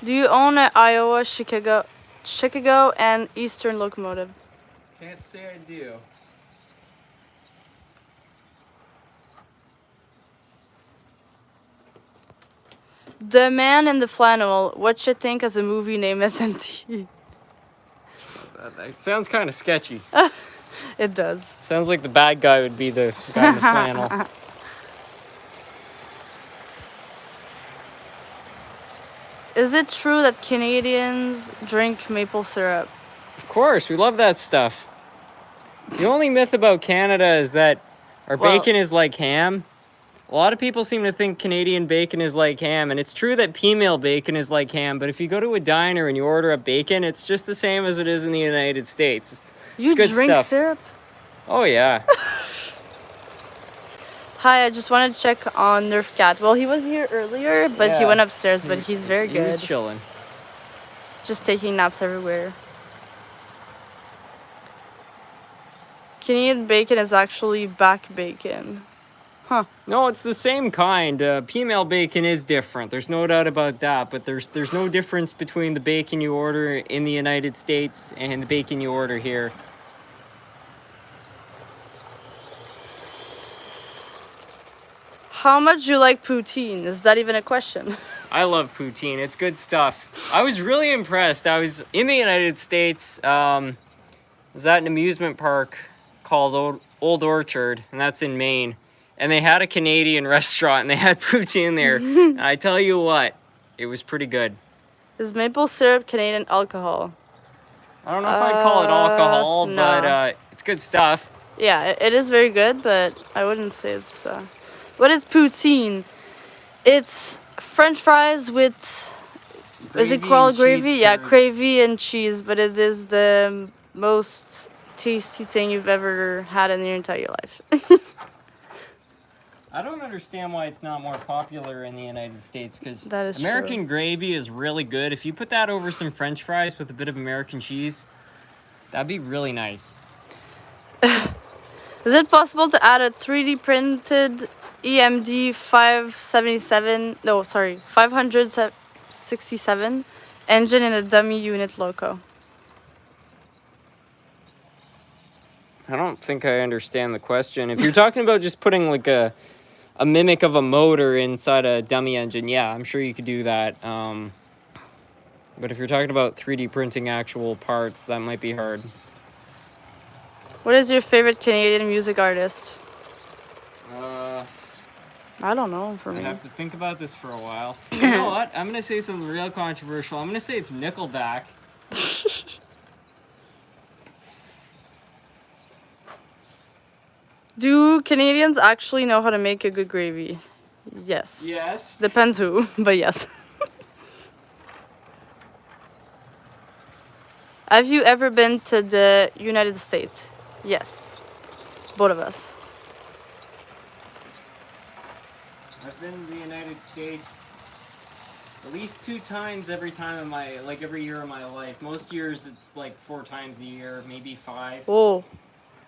Do you own an Iowa, Chicago, and Eastern locomotive? Can't say I do. The Man in the Flannel. What you think as a movie named SMT? That sounds kind of sketchy. It does. Sounds like the bad guy would be the guy in the flannel. Is it true that Canadians drink maple syrup? Of course, we love that stuff. The only myth about Canada is that our bacon is like ham. A lot of people seem to think Canadian bacon is like ham, and it's true that female bacon is like ham, but if you go to a diner and you order a bacon, it's just the same as it is in the United States. You good drink stuff. syrup? Oh, yeah. Hi, I just wanted to check on Nerf Cat. Well, he was here earlier, but he Yeah. went upstairs, but he's very He was good. chilling. Just taking naps everywhere. Canadian bacon is actually back bacon. Huh. No, it's the same kind. Female bacon is different. There's no doubt about that. But there's no difference between the bacon you order in the United States and the bacon you order here. How much do you like poutine? Is that even a question? I love poutine. It's good stuff. I was really impressed. I was in the United States. I was at an amusement park called Old Orchard, and that's in Maine. And they had a Canadian restaurant, and they had poutine there. And I tell you what, it was pretty good. Is maple syrup Canadian alcohol? I don't know if I'd call it alcohol, no. but it's good stuff. Yeah, it is very good, but I wouldn't say it's... What is poutine? It's French fries with... is it called gravy? Yeah, gravy and cheese, but it is the most tasty thing you've ever had in your entire life. I don't understand why it's not more popular in the United States, because true. American gravy is really good. If you put that over some French fries with a bit of American cheese, that'd be really nice. Is it possible to add a 3D printed EMD 567 engine in a dummy unit loco? I don't think I understand the question. If you're talking about just putting like a mimic of a motor inside a dummy engine, yeah, I'm sure you could do that. But if you're talking about 3D printing actual parts, that might be hard. What is your favorite Canadian music artist? I don't know for me. I have to think about this for a while. You know what? I'm gonna say something real controversial. I'm gonna say it's Nickelback. Do Canadians actually know how to make a good gravy? Yes. Yes. Depends who, but yes. Have you ever been to the United States? Yes. Both of us. I've been to the United States at least 2 times every year of my life. Most years it's like 4 times a year, maybe 5. Oh.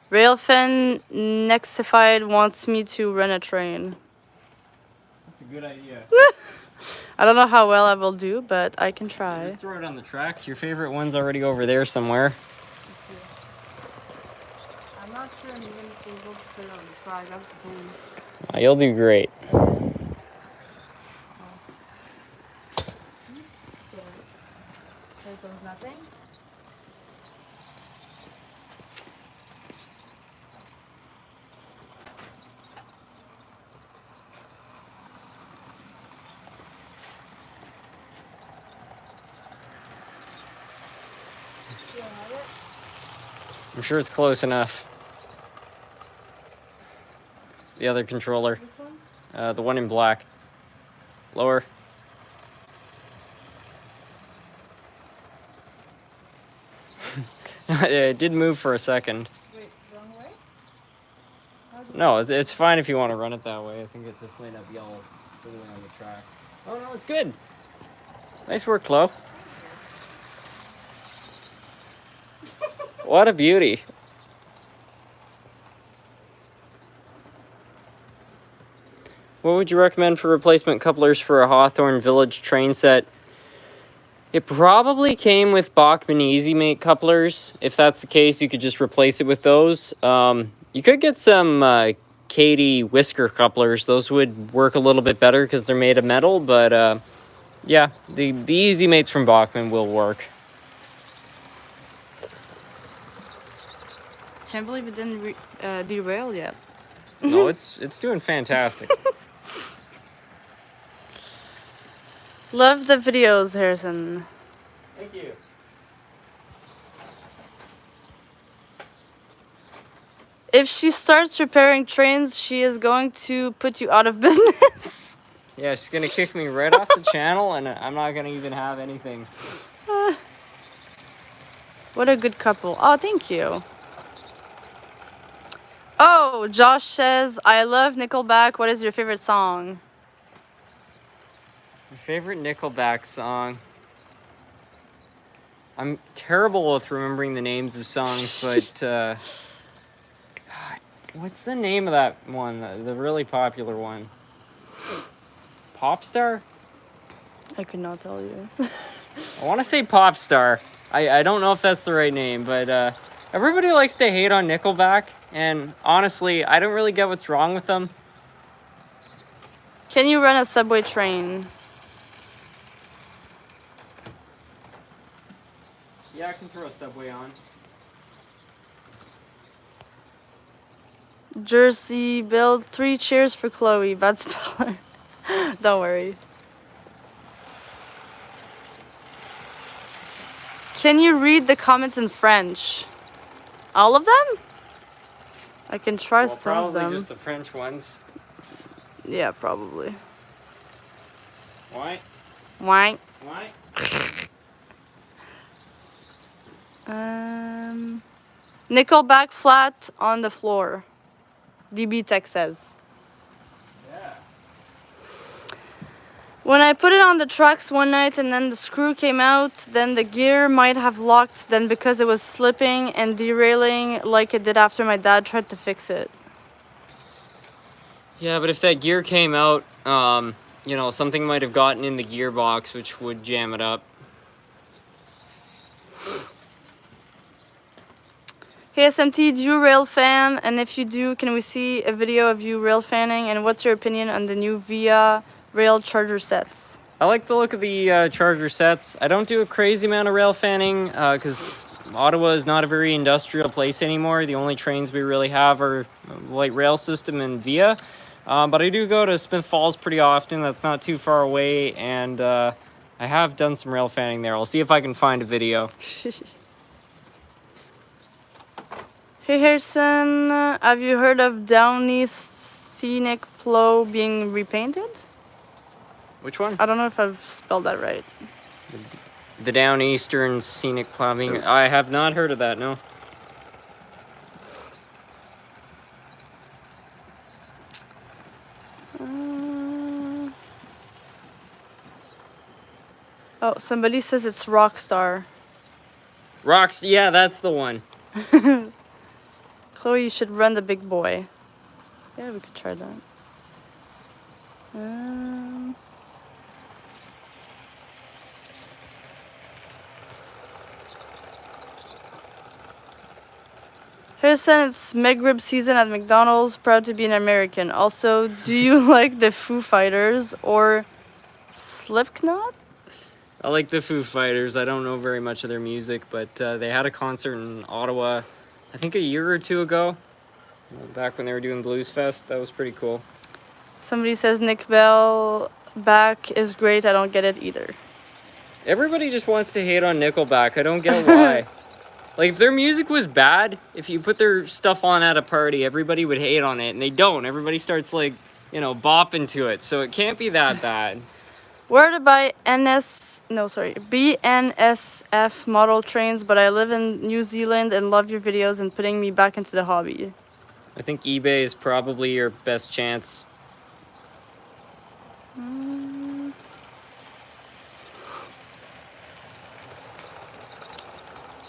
Railfan Nexified wants me to run a train. That's a good idea. I don't know how well I will do, but I can try. Just throw it on the track. Your favorite one's already over there somewhere. I'm not sure I'm even able to put it on the track. That's the thing. You'll do great. There goes nothing. I'm sure it's close enough. The other controller. This one? The one in black. Lower. It did move for a second. Wait, wrong way? No, it's fine if you want to run it that way. I think it just might not be all the way on the track. Oh no, it's good. Nice work, Chloe. What a beauty. What would you recommend for replacement couplers for a Hawthorne Village train set? It probably came with Bachmann Easy Mate couplers. If that's the case, you could just replace it with those. You could get some Katie Whisker couplers. Those would work a little bit better because they're made of metal, but yeah, the Easy Mates from Bachmann will work. Can't believe it didn't derail yet. No, it's doing fantastic. Love the videos, Harrison. Thank you. If she starts repairing trains, she is going to put you out of business. Yeah, she's gonna kick me right off the channel, and I'm not gonna even have anything. What a good couple. Oh, thank you. Oh, Josh says, I love Nickelback. What is your favorite song? My favorite Nickelback song. I'm terrible with remembering the names of songs, but God, what's the name of that one? The really popular one. Popstar? I could not tell you. I want to say Popstar. I don't know if that's the right name, but everybody likes to hate on Nickelback, and honestly, I don't really get what's wrong with them. Can you run a subway train? Yeah, I can throw a subway on. Jersey build 3 cheers for Chloe. Bad speller. Don't worry. Can you read the comments in French? All of them? I can try Well, some of probably them. just the French ones. Yeah, probably. Why? Why? Why? Nickelback flat on the floor. DB Tech says. Yeah. When I put it on the trucks one night and then the screw came out, then the gear might have locked, then because it was slipping and derailing like it did after my dad tried to fix it. Yeah, but if that gear came out, you know, something might have gotten in the gearbox, which would jam it up. Hey SMT, do you rail fan? And if you do, can we see a video of you rail fanning? And what's your opinion on the new Via rail charger sets? I like the look of the charger sets. I don't do a crazy amount of rail fanning because Ottawa is not a very industrial place anymore. The only trains we really have are light rail system and Via. But I do go to Smith Falls pretty often. That's not too far away. And I have done some rail fanning there. I'll see if I can find a video. Hey Harrison, have you heard of Downey Scenic Plow being repainted? Which one? I don't know if I've spelled that right. The Downeastern Scenic Ploughing. I have not heard of that, no. Oh, somebody says it's Rockstar. Yeah, that's the one. Chloe, you should run the big boy. Yeah, we could try that. Harrison, it's McRib season at McDonald's. Proud to be an American. Also, do you like the Foo Fighters or Slipknot? I like the Foo Fighters. I don't know very much of their music, but they had a concert in Ottawa, I think a year or two ago, back when they were doing Blues Fest. That was pretty cool. Somebody says Nick Bell back is great. I don't get it either. Everybody just wants to hate on Nickelback. I don't get why. Like, if their music was bad, if you put their stuff on at a party, everybody would hate on it, and they don't. Everybody starts, like, you know, bopping to it, so it can't be that bad. Where to buy BNSF model trains, but I live in New Zealand and love your videos and putting me back into the hobby. I think eBay is probably your best chance.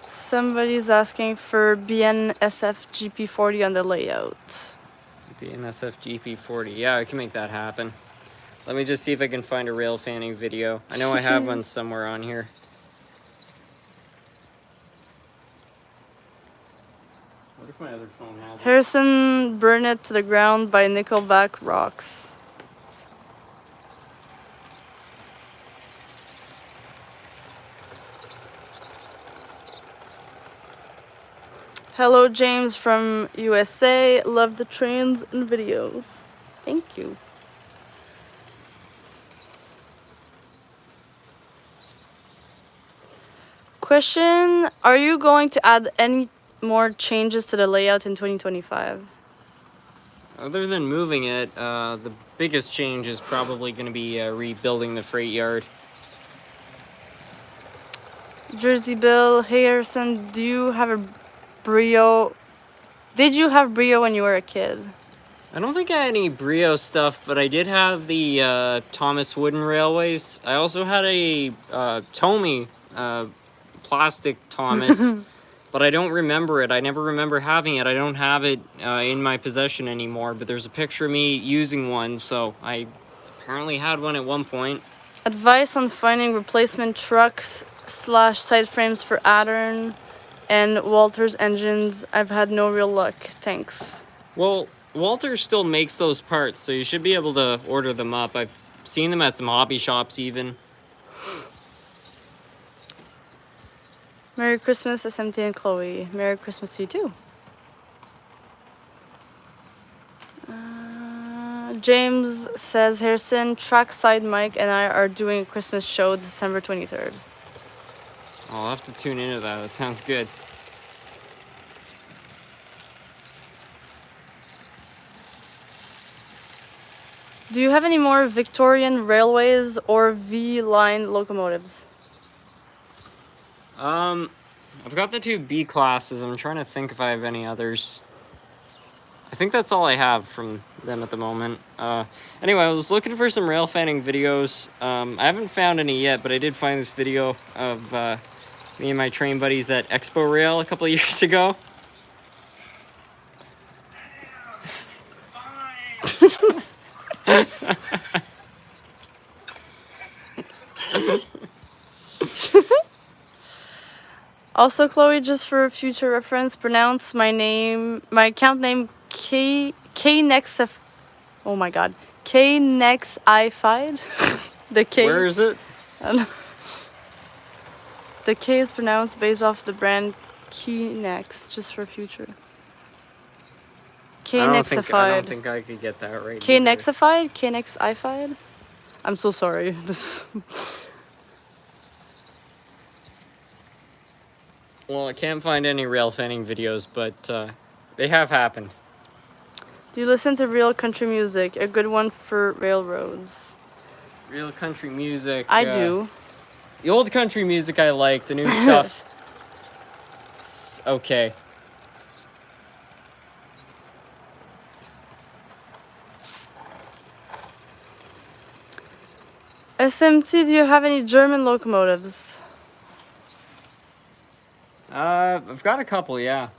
Somebody's asking for BNSF GP40 on the layout. BNSF GP40. Yeah, I can make that happen. Let me just see if I can find a rail fanning video. I know I have one somewhere on here. What if my other phone has it? Harrison, Burn It to the Ground by Nickelback rocks. Hello, James from USA. Love the trains and videos. Thank you. Question, are you going to add any more changes to the layout in 2025? Other than moving it, the biggest change is probably going to be rebuilding the freight yard. Jersey Bill, hey Harrison, do you have a Brio? Did you have Brio when you were a kid? I don't think I had any Brio stuff, but I did have the Thomas Wooden Railways. I also had a Tomy plastic Thomas, but I don't remember it. I never remember having it. I don't have it in my possession anymore, but there's a picture of me using one, so I apparently had one at one point. Advice on finding replacement trucks / side frames for Addern and Walter's engines. I've had no real luck. Thanks. Well, Walter still makes those parts, so you should be able to order them up. I've seen them at some hobby shops even. Merry Christmas, SMT and Chloe. Merry Christmas to you too. James says, Harrison, Trackside Mike and I are doing a Christmas show December 23rd. I'll have to tune into that. That sounds good. Do you have any more Victorian Railways or V-line locomotives? I've got the 2 B classes. I'm trying to think if I have any others. I think that's all I have from them at the moment. Anyway, I was looking for some rail fanning videos. I haven't found any yet, but I did find this video of me and my train buddies at Expo Rail a couple of years ago. Also, Chloe, just for future reference, pronounce my account name K-Nex. Oh my god. K-Nex-I-Fied. The K. Where is it? The K is pronounced based off the brand K-Nex, just for future. K-Nexified. I don't think I could get that right. K-Nexified? K-Nex-I-Fied? I'm so sorry. This. Well, I can't find any rail fanning videos, but they have happened. Do you listen to real country music? A good one for railroads. Real country music. I do. The old country music I like. The new stuff, it's okay. SMT, do you have any German locomotives? I've got a couple, yeah.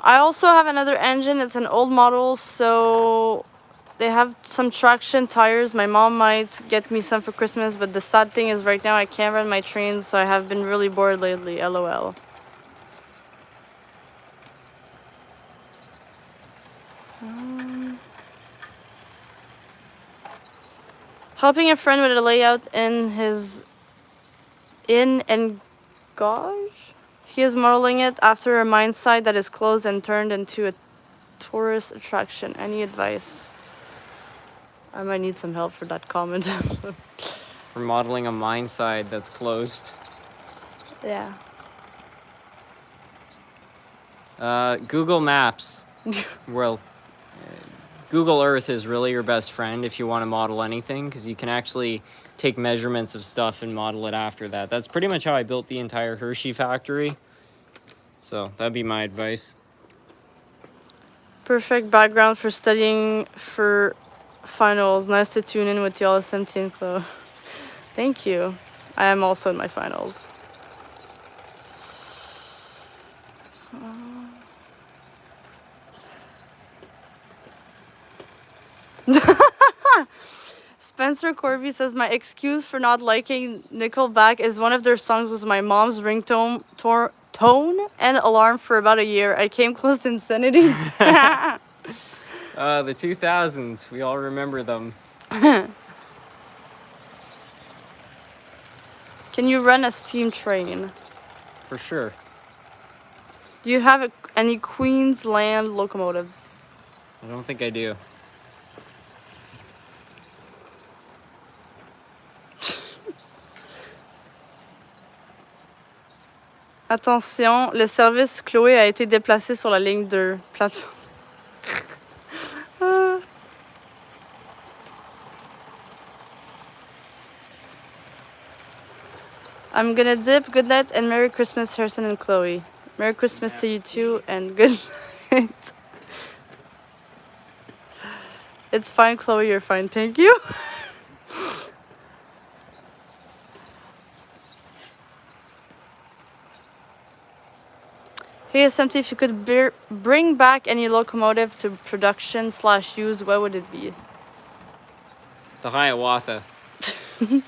I also have another engine. It's an old model, so they have some traction tires. My mom might get me some for Christmas, but the sad thing is right now I can't run my trains, so I have been really bored lately. LOL. Helping a friend with a layout in his Engage. He is modeling it after a mine site that is closed and turned into a tourist attraction. Any advice? I might need some help for that comment. For modeling a mine site that's closed. Yeah. Google Maps. Well, Google Earth is really your best friend if you want to model anything, because you can actually take measurements of stuff and model it after that. That's pretty much how I built the entire Hershey factory. So that'd be my advice. Perfect background for studying for finals. Nice to tune in with y'all, SMT and Chloe. Thank you. I am also in my finals. Spencer Corby says, my excuse for not liking Nickelback is one of their songs was my mom's ringtone tone and alarm for about a year. I came close to insanity. The 2000s, we all remember them. Can you run a steam train? For sure. Do you have any Queensland locomotives? I don't think I do. Attention, le service Chloé a été déplacé sur la ligne 2. Plateforme. I'm gonna dip. Good night and Merry Christmas, Harrison and Chloe. Merry Christmas to you too and good night. It's fine, Chloe, you're fine. Thank you. Hey, SMT, if you could bring back any locomotive to production / use, what would it be? The Hiawatha. If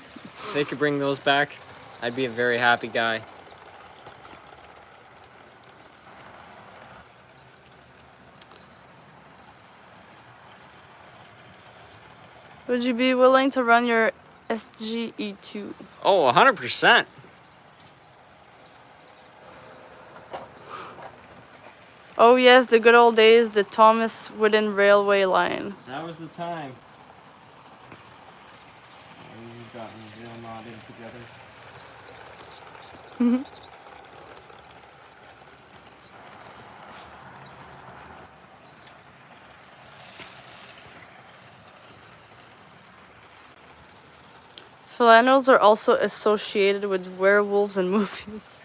they could bring those back, I'd be a very happy guy. Would you be willing to run your SGE2? Oh, 100%. Oh yes, the good old days, the Thomas Wooden Railway Line. That was the time. Oh, you've gotten real knotted together. Flannels are also associated with werewolves in movies.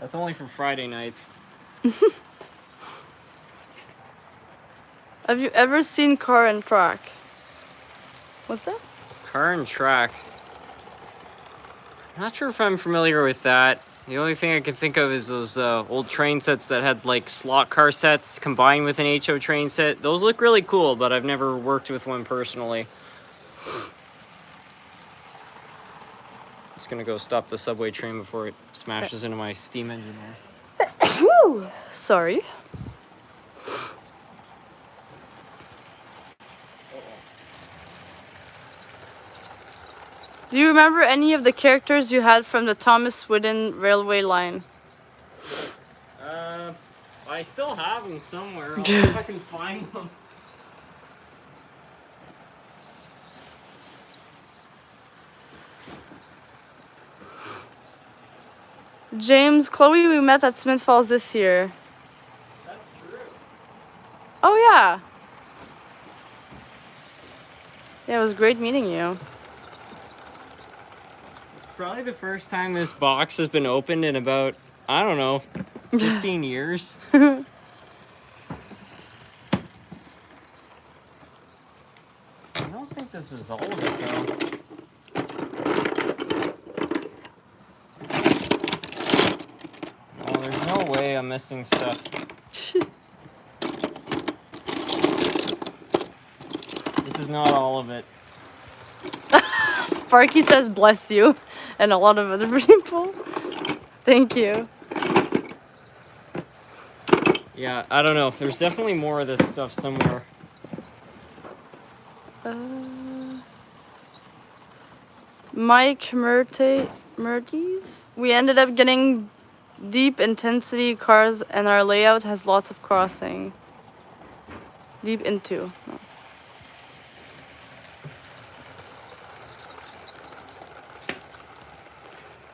That's only for Friday nights. Have you ever seen Car and Track? What's that? Car and Track. Not sure if I'm familiar with that. The only thing I can think of is those old train sets that had like slot car sets combined with an HO train set. Those look really cool, but I've never worked with one personally. Just gonna go stop the subway train before it smashes into my steam engine there. Sorry. Do you remember any of the characters you had from the Thomas Wooden Railway Line? I still have them somewhere. I'll see if I can find them. James, Chloe, we met at Smith Falls this year. That's true. Oh yeah. Yeah, it was great meeting you. It's probably the first time this box has been opened in about, I don't know, 15 years. I don't think this is all of it, though. Oh, there's no way I'm missing stuff. This is not all of it. Sparky says bless you, and a lot of other people. Thank you. Yeah, I don't know. There's definitely more of this stuff somewhere. Mike Mertes. We ended up getting deep intensity cars, and our layout has lots of crossing. Deep into. No.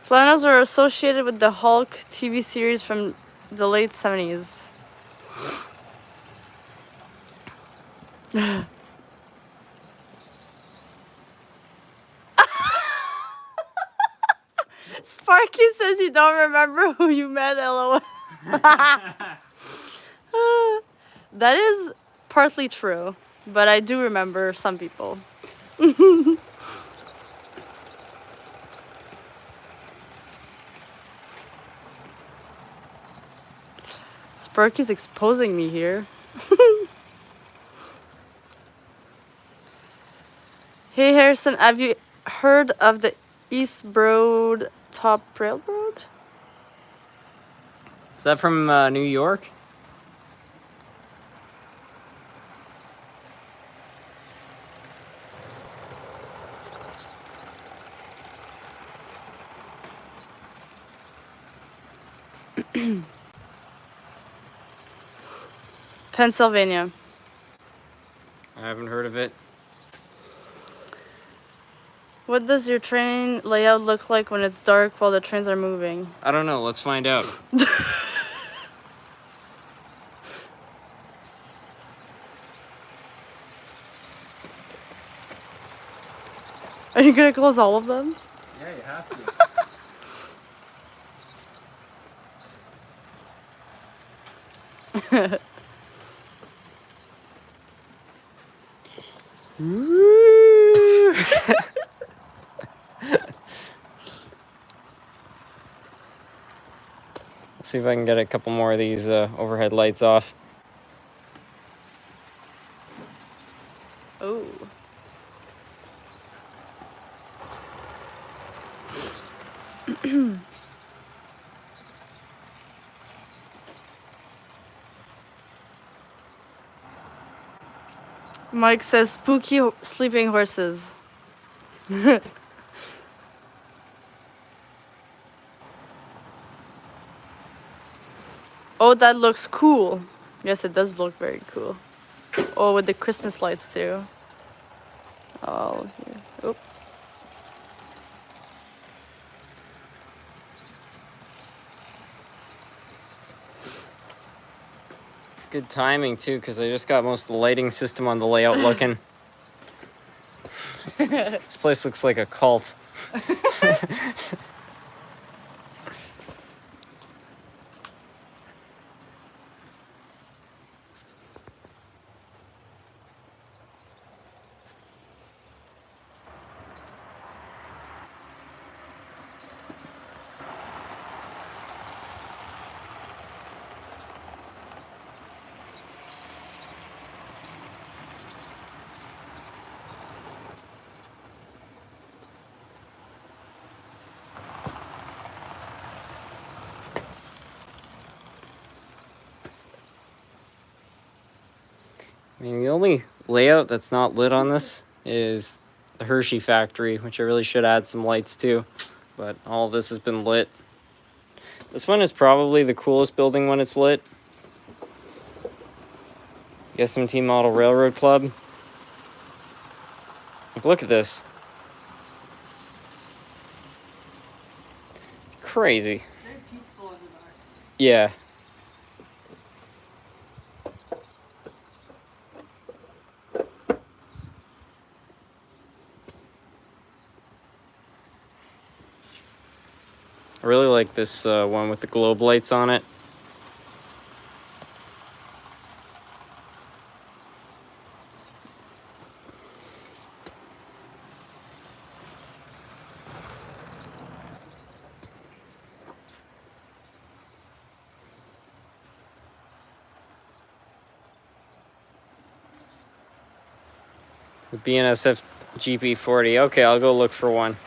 Flannels are associated with the Hulk TV series from the late 70s. Sparky says you don't remember who you met, LOL. That is partly true, but I do remember some people. Sparky's exposing me here. Hey Harrison, have you heard of the East Broad Top Railroad? Is that from New York? Pennsylvania. I haven't heard of it. What does your train layout look like when it's dark while the trains are moving? I don't know. Let's find out. Are you gonna close all of them? Yeah, you have to. See if I can get a couple more of these overhead lights off. Oh. Mike says spooky sleeping horses. Oh, that looks cool. Yes, it does look very cool. Oh, with the Christmas lights too. Oh, here. Oh. It's good timing too, because I just got most of the lighting system on the layout looking. This place looks like a cult. I mean, the only layout that's not lit on this is the Hershey factory, which I really should add some lights to, but all of this has been lit. This one is probably the coolest building when it's lit. The SMT Model Railroad Club. Like, look at this. It's crazy. Very peaceful in the dark. Yeah. I really like this one with the globe lights on it. The BNSF GP40. Okay, I'll go look for one.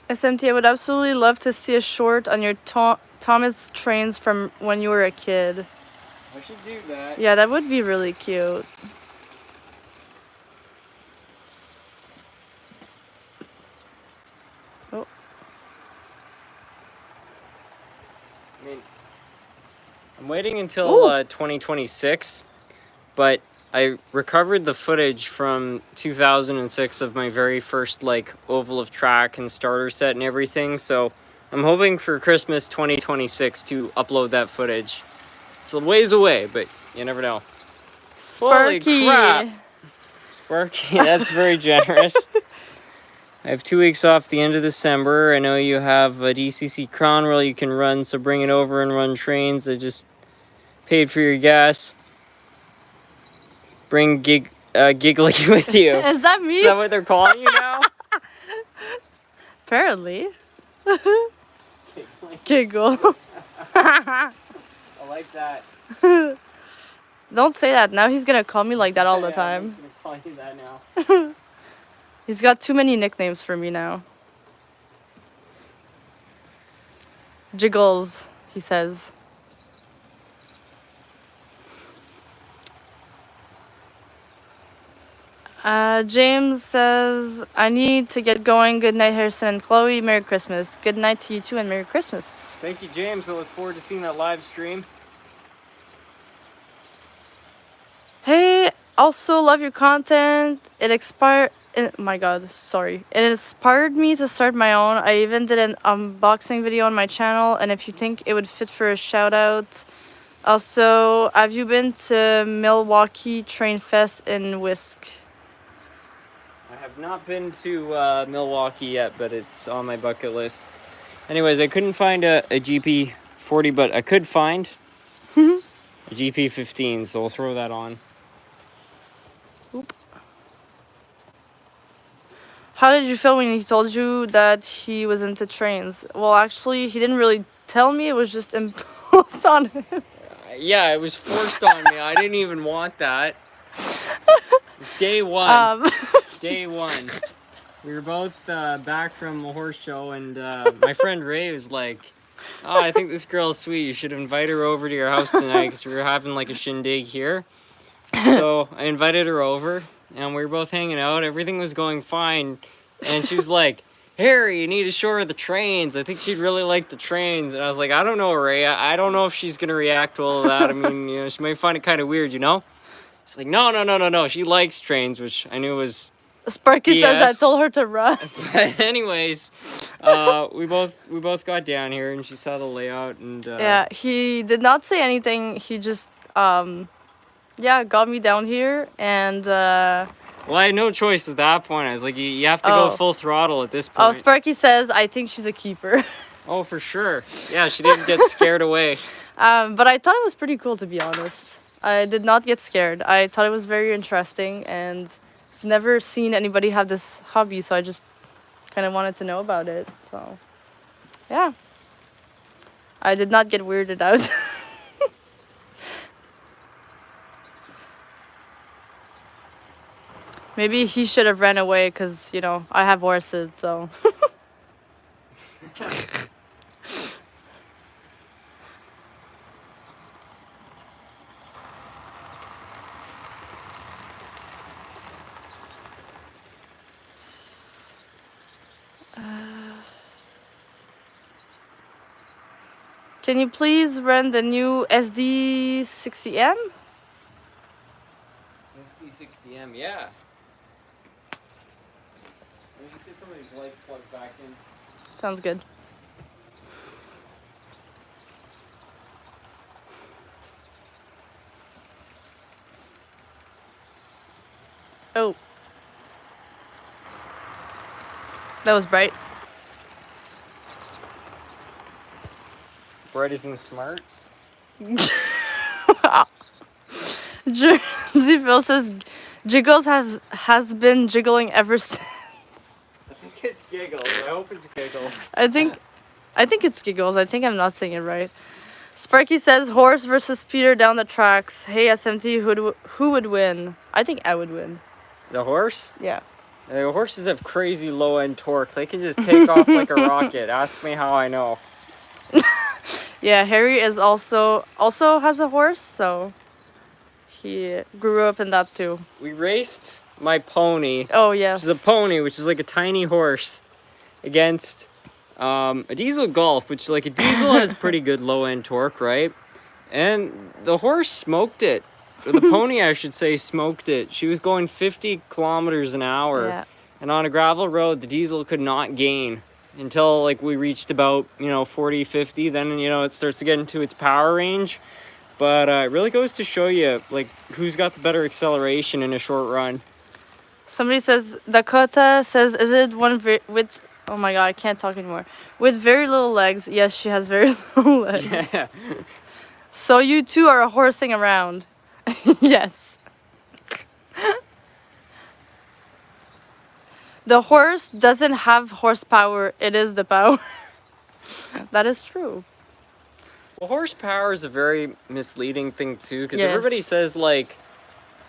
SMT, I would absolutely love to see a short on your Thomas trains from when you were a kid. I should do that. Yeah, that would be really cute. Oh. I mean, I'm waiting until 2026, but I recovered the footage from 2006 of my very first like oval of track and starter set and everything, so I'm hoping for Christmas 2026 to upload that footage. It's a ways away, but you never know. Sparky. Holy crap! Sparky, that's very generous. I have 2 weeks off the end of December. I know you have a DCC Cronwell you can run, so bring it over and run trains. I just paid for your gas. Bring Giggly with you. Is that me? Is that what they're calling you now? Apparently. Giggly. Giggle. I like that. Don't say that. Now he's gonna call me like that all the time. I'm gonna call you that now. He's got too many nicknames for me now. Jiggles, he says. James says, I need to get going. Good night, Harrison and Chloe. Merry Christmas. Good night to you too, and Merry Christmas. Thank you, James. I look forward to seeing that live stream. Hey, also love your content. My god, sorry. It inspired me to start my own. I even did an unboxing video on my channel, and if you think it would fit for a shout out. Also, have you been to Milwaukee Train Fest in Whisk? I have not been to Milwaukee yet, but it's on my bucket list. Anyways, I couldn't find a GP40, but I could find a GP15, so we'll throw that on. Oop. How did you feel when he told you that he was into trains? Well, actually, he didn't really tell me. It was just forced on him. Yeah, it was forced on me. I didn't even want that. It's day one. Day one. We were both back from the horse show, and my friend Ray was like, "Oh, I think this girl's sweet. You should invite her over to your house tonight because we were having like a shindig here." So I invited her over, and we were both hanging out. Everything was going fine, and she was like, "Harry, you need to show her the trains. I think she'd really like the trains." And I was like, "I don't know, Ray. I don't know if she's gonna react to all of that. I mean, you know, she might find it kind of weird, you know." She's like, "No. She likes trains," which I knew was. Sparky says I Yes. told her to run. But anyways, we both got down here, and she saw the layout, and Yeah, he did not say anything. He just got me down here, and well, I had no choice at that point. I was like, you have to go full throttle at this point. Sparky says I think she's a keeper. Oh, for sure. Yeah, she didn't get scared away. But I thought it was pretty cool, to be honest. I did not get scared. I thought it was very interesting, and I've never seen anybody have this hobby, so I just kind of wanted to know about it. So, yeah. I did not get weirded out. Maybe he should have ran away because, you know, I have horses, so. Can you please run the new SD60M? SD60M, yeah. Let me just get some of these lights plugged back in. Sounds good. Oh. That was bright. Bright isn't smart. Jersey Phil says Jiggles has been jiggling ever since. I think it's Giggles. I hope it's Giggles. I think it's Giggles. I think I'm not saying it right. Sparky says horse versus Peter down the tracks. Hey SMT, who would win? I think I would win. The horse? Yeah. Horses have crazy low end torque. They can just take off like a rocket. Ask me how I know. Yeah, Harry is also has a horse, so he grew up in that too. We raced my pony. Oh yes. Which is a pony, which is like a tiny horse, against a diesel Golf, which like a diesel has pretty good low end torque, right? And the horse smoked it. Or the pony, I should say, smoked it. She was going 50 kilometers an hour. Yeah. And on a gravel road, the diesel could not gain until like we reached about, 40, 50. Then, it starts to get into its power range. But it really goes to show you, like, who's got the better acceleration in a short run. Somebody says, Dakota says, is it one with, oh my god, I can't talk anymore. With very little legs. Yes, she has very little legs. Yeah. So you two are horsing around. Yes. The horse doesn't have horsepower, it is the power. That is true. Well, horsepower is a very misleading thing, too, because Yes. everybody says, like,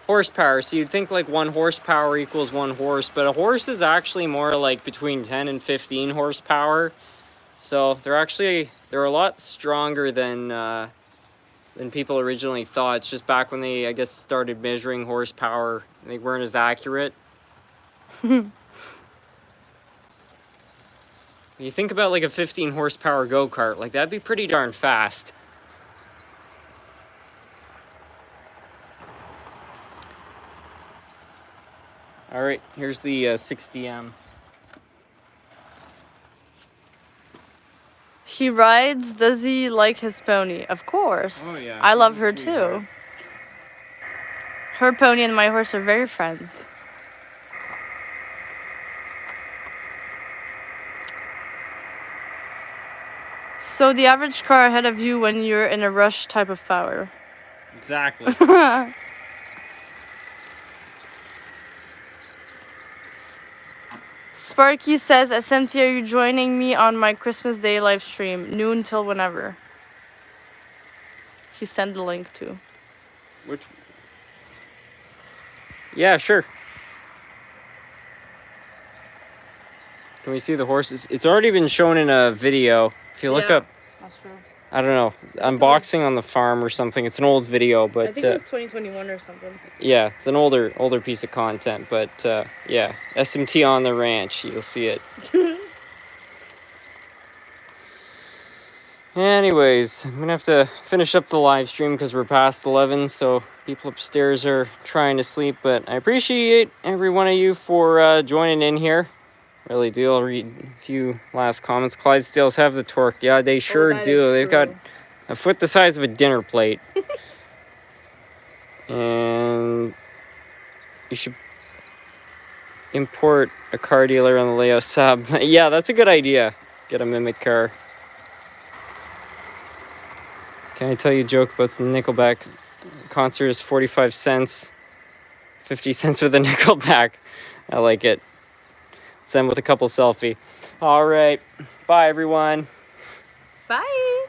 horsepower. So you'd think, like, 1 horsepower equals 1 horse, but a horse is actually more, like, between 10 and 15 horsepower. So they're a lot stronger than people originally thought. It's just back when they, I guess, started measuring horsepower, they weren't as accurate. You think about like a 15 horsepower go-kart, like that'd be pretty darn fast. All right, here's the 60M. He rides, does he like his pony? Of course. Oh, yeah, I love he's a her sweetheart. too. Her pony and my horse are very friends. So the average car ahead of you when you're in a rush type of power. Exactly. Sparky says, SMT, are you joining me on my Christmas Day live stream? Noon till whenever. he sent the link to. Which? Yeah, sure. Can we see the horses? It's already been shown in a video. If you look up, That's true. I don't know, unboxing on the farm or something. It's an old video, but I think it was 2021 or something. yeah, it's an older piece of content. But yeah, SMT on the ranch. You'll see it. Anyways, I'm gonna have to finish up the live stream because we're past 11, so people upstairs are trying to sleep. But I appreciate every one of you for joining in here. Really do. I'll read a few last comments. Clydesdales have the torque. Yeah, they sure do. They've got a foot the size of a dinner plate. And you should import a car dealer on the Leo sub. Yeah, that's a good idea. Get a Mimic car. Can I tell you a joke about the Nickelback concert is 45 cents, 50 cents with a Nickelback. I like it. Send with a couple selfie. All right. Bye, everyone. Bye.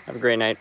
Have a great night.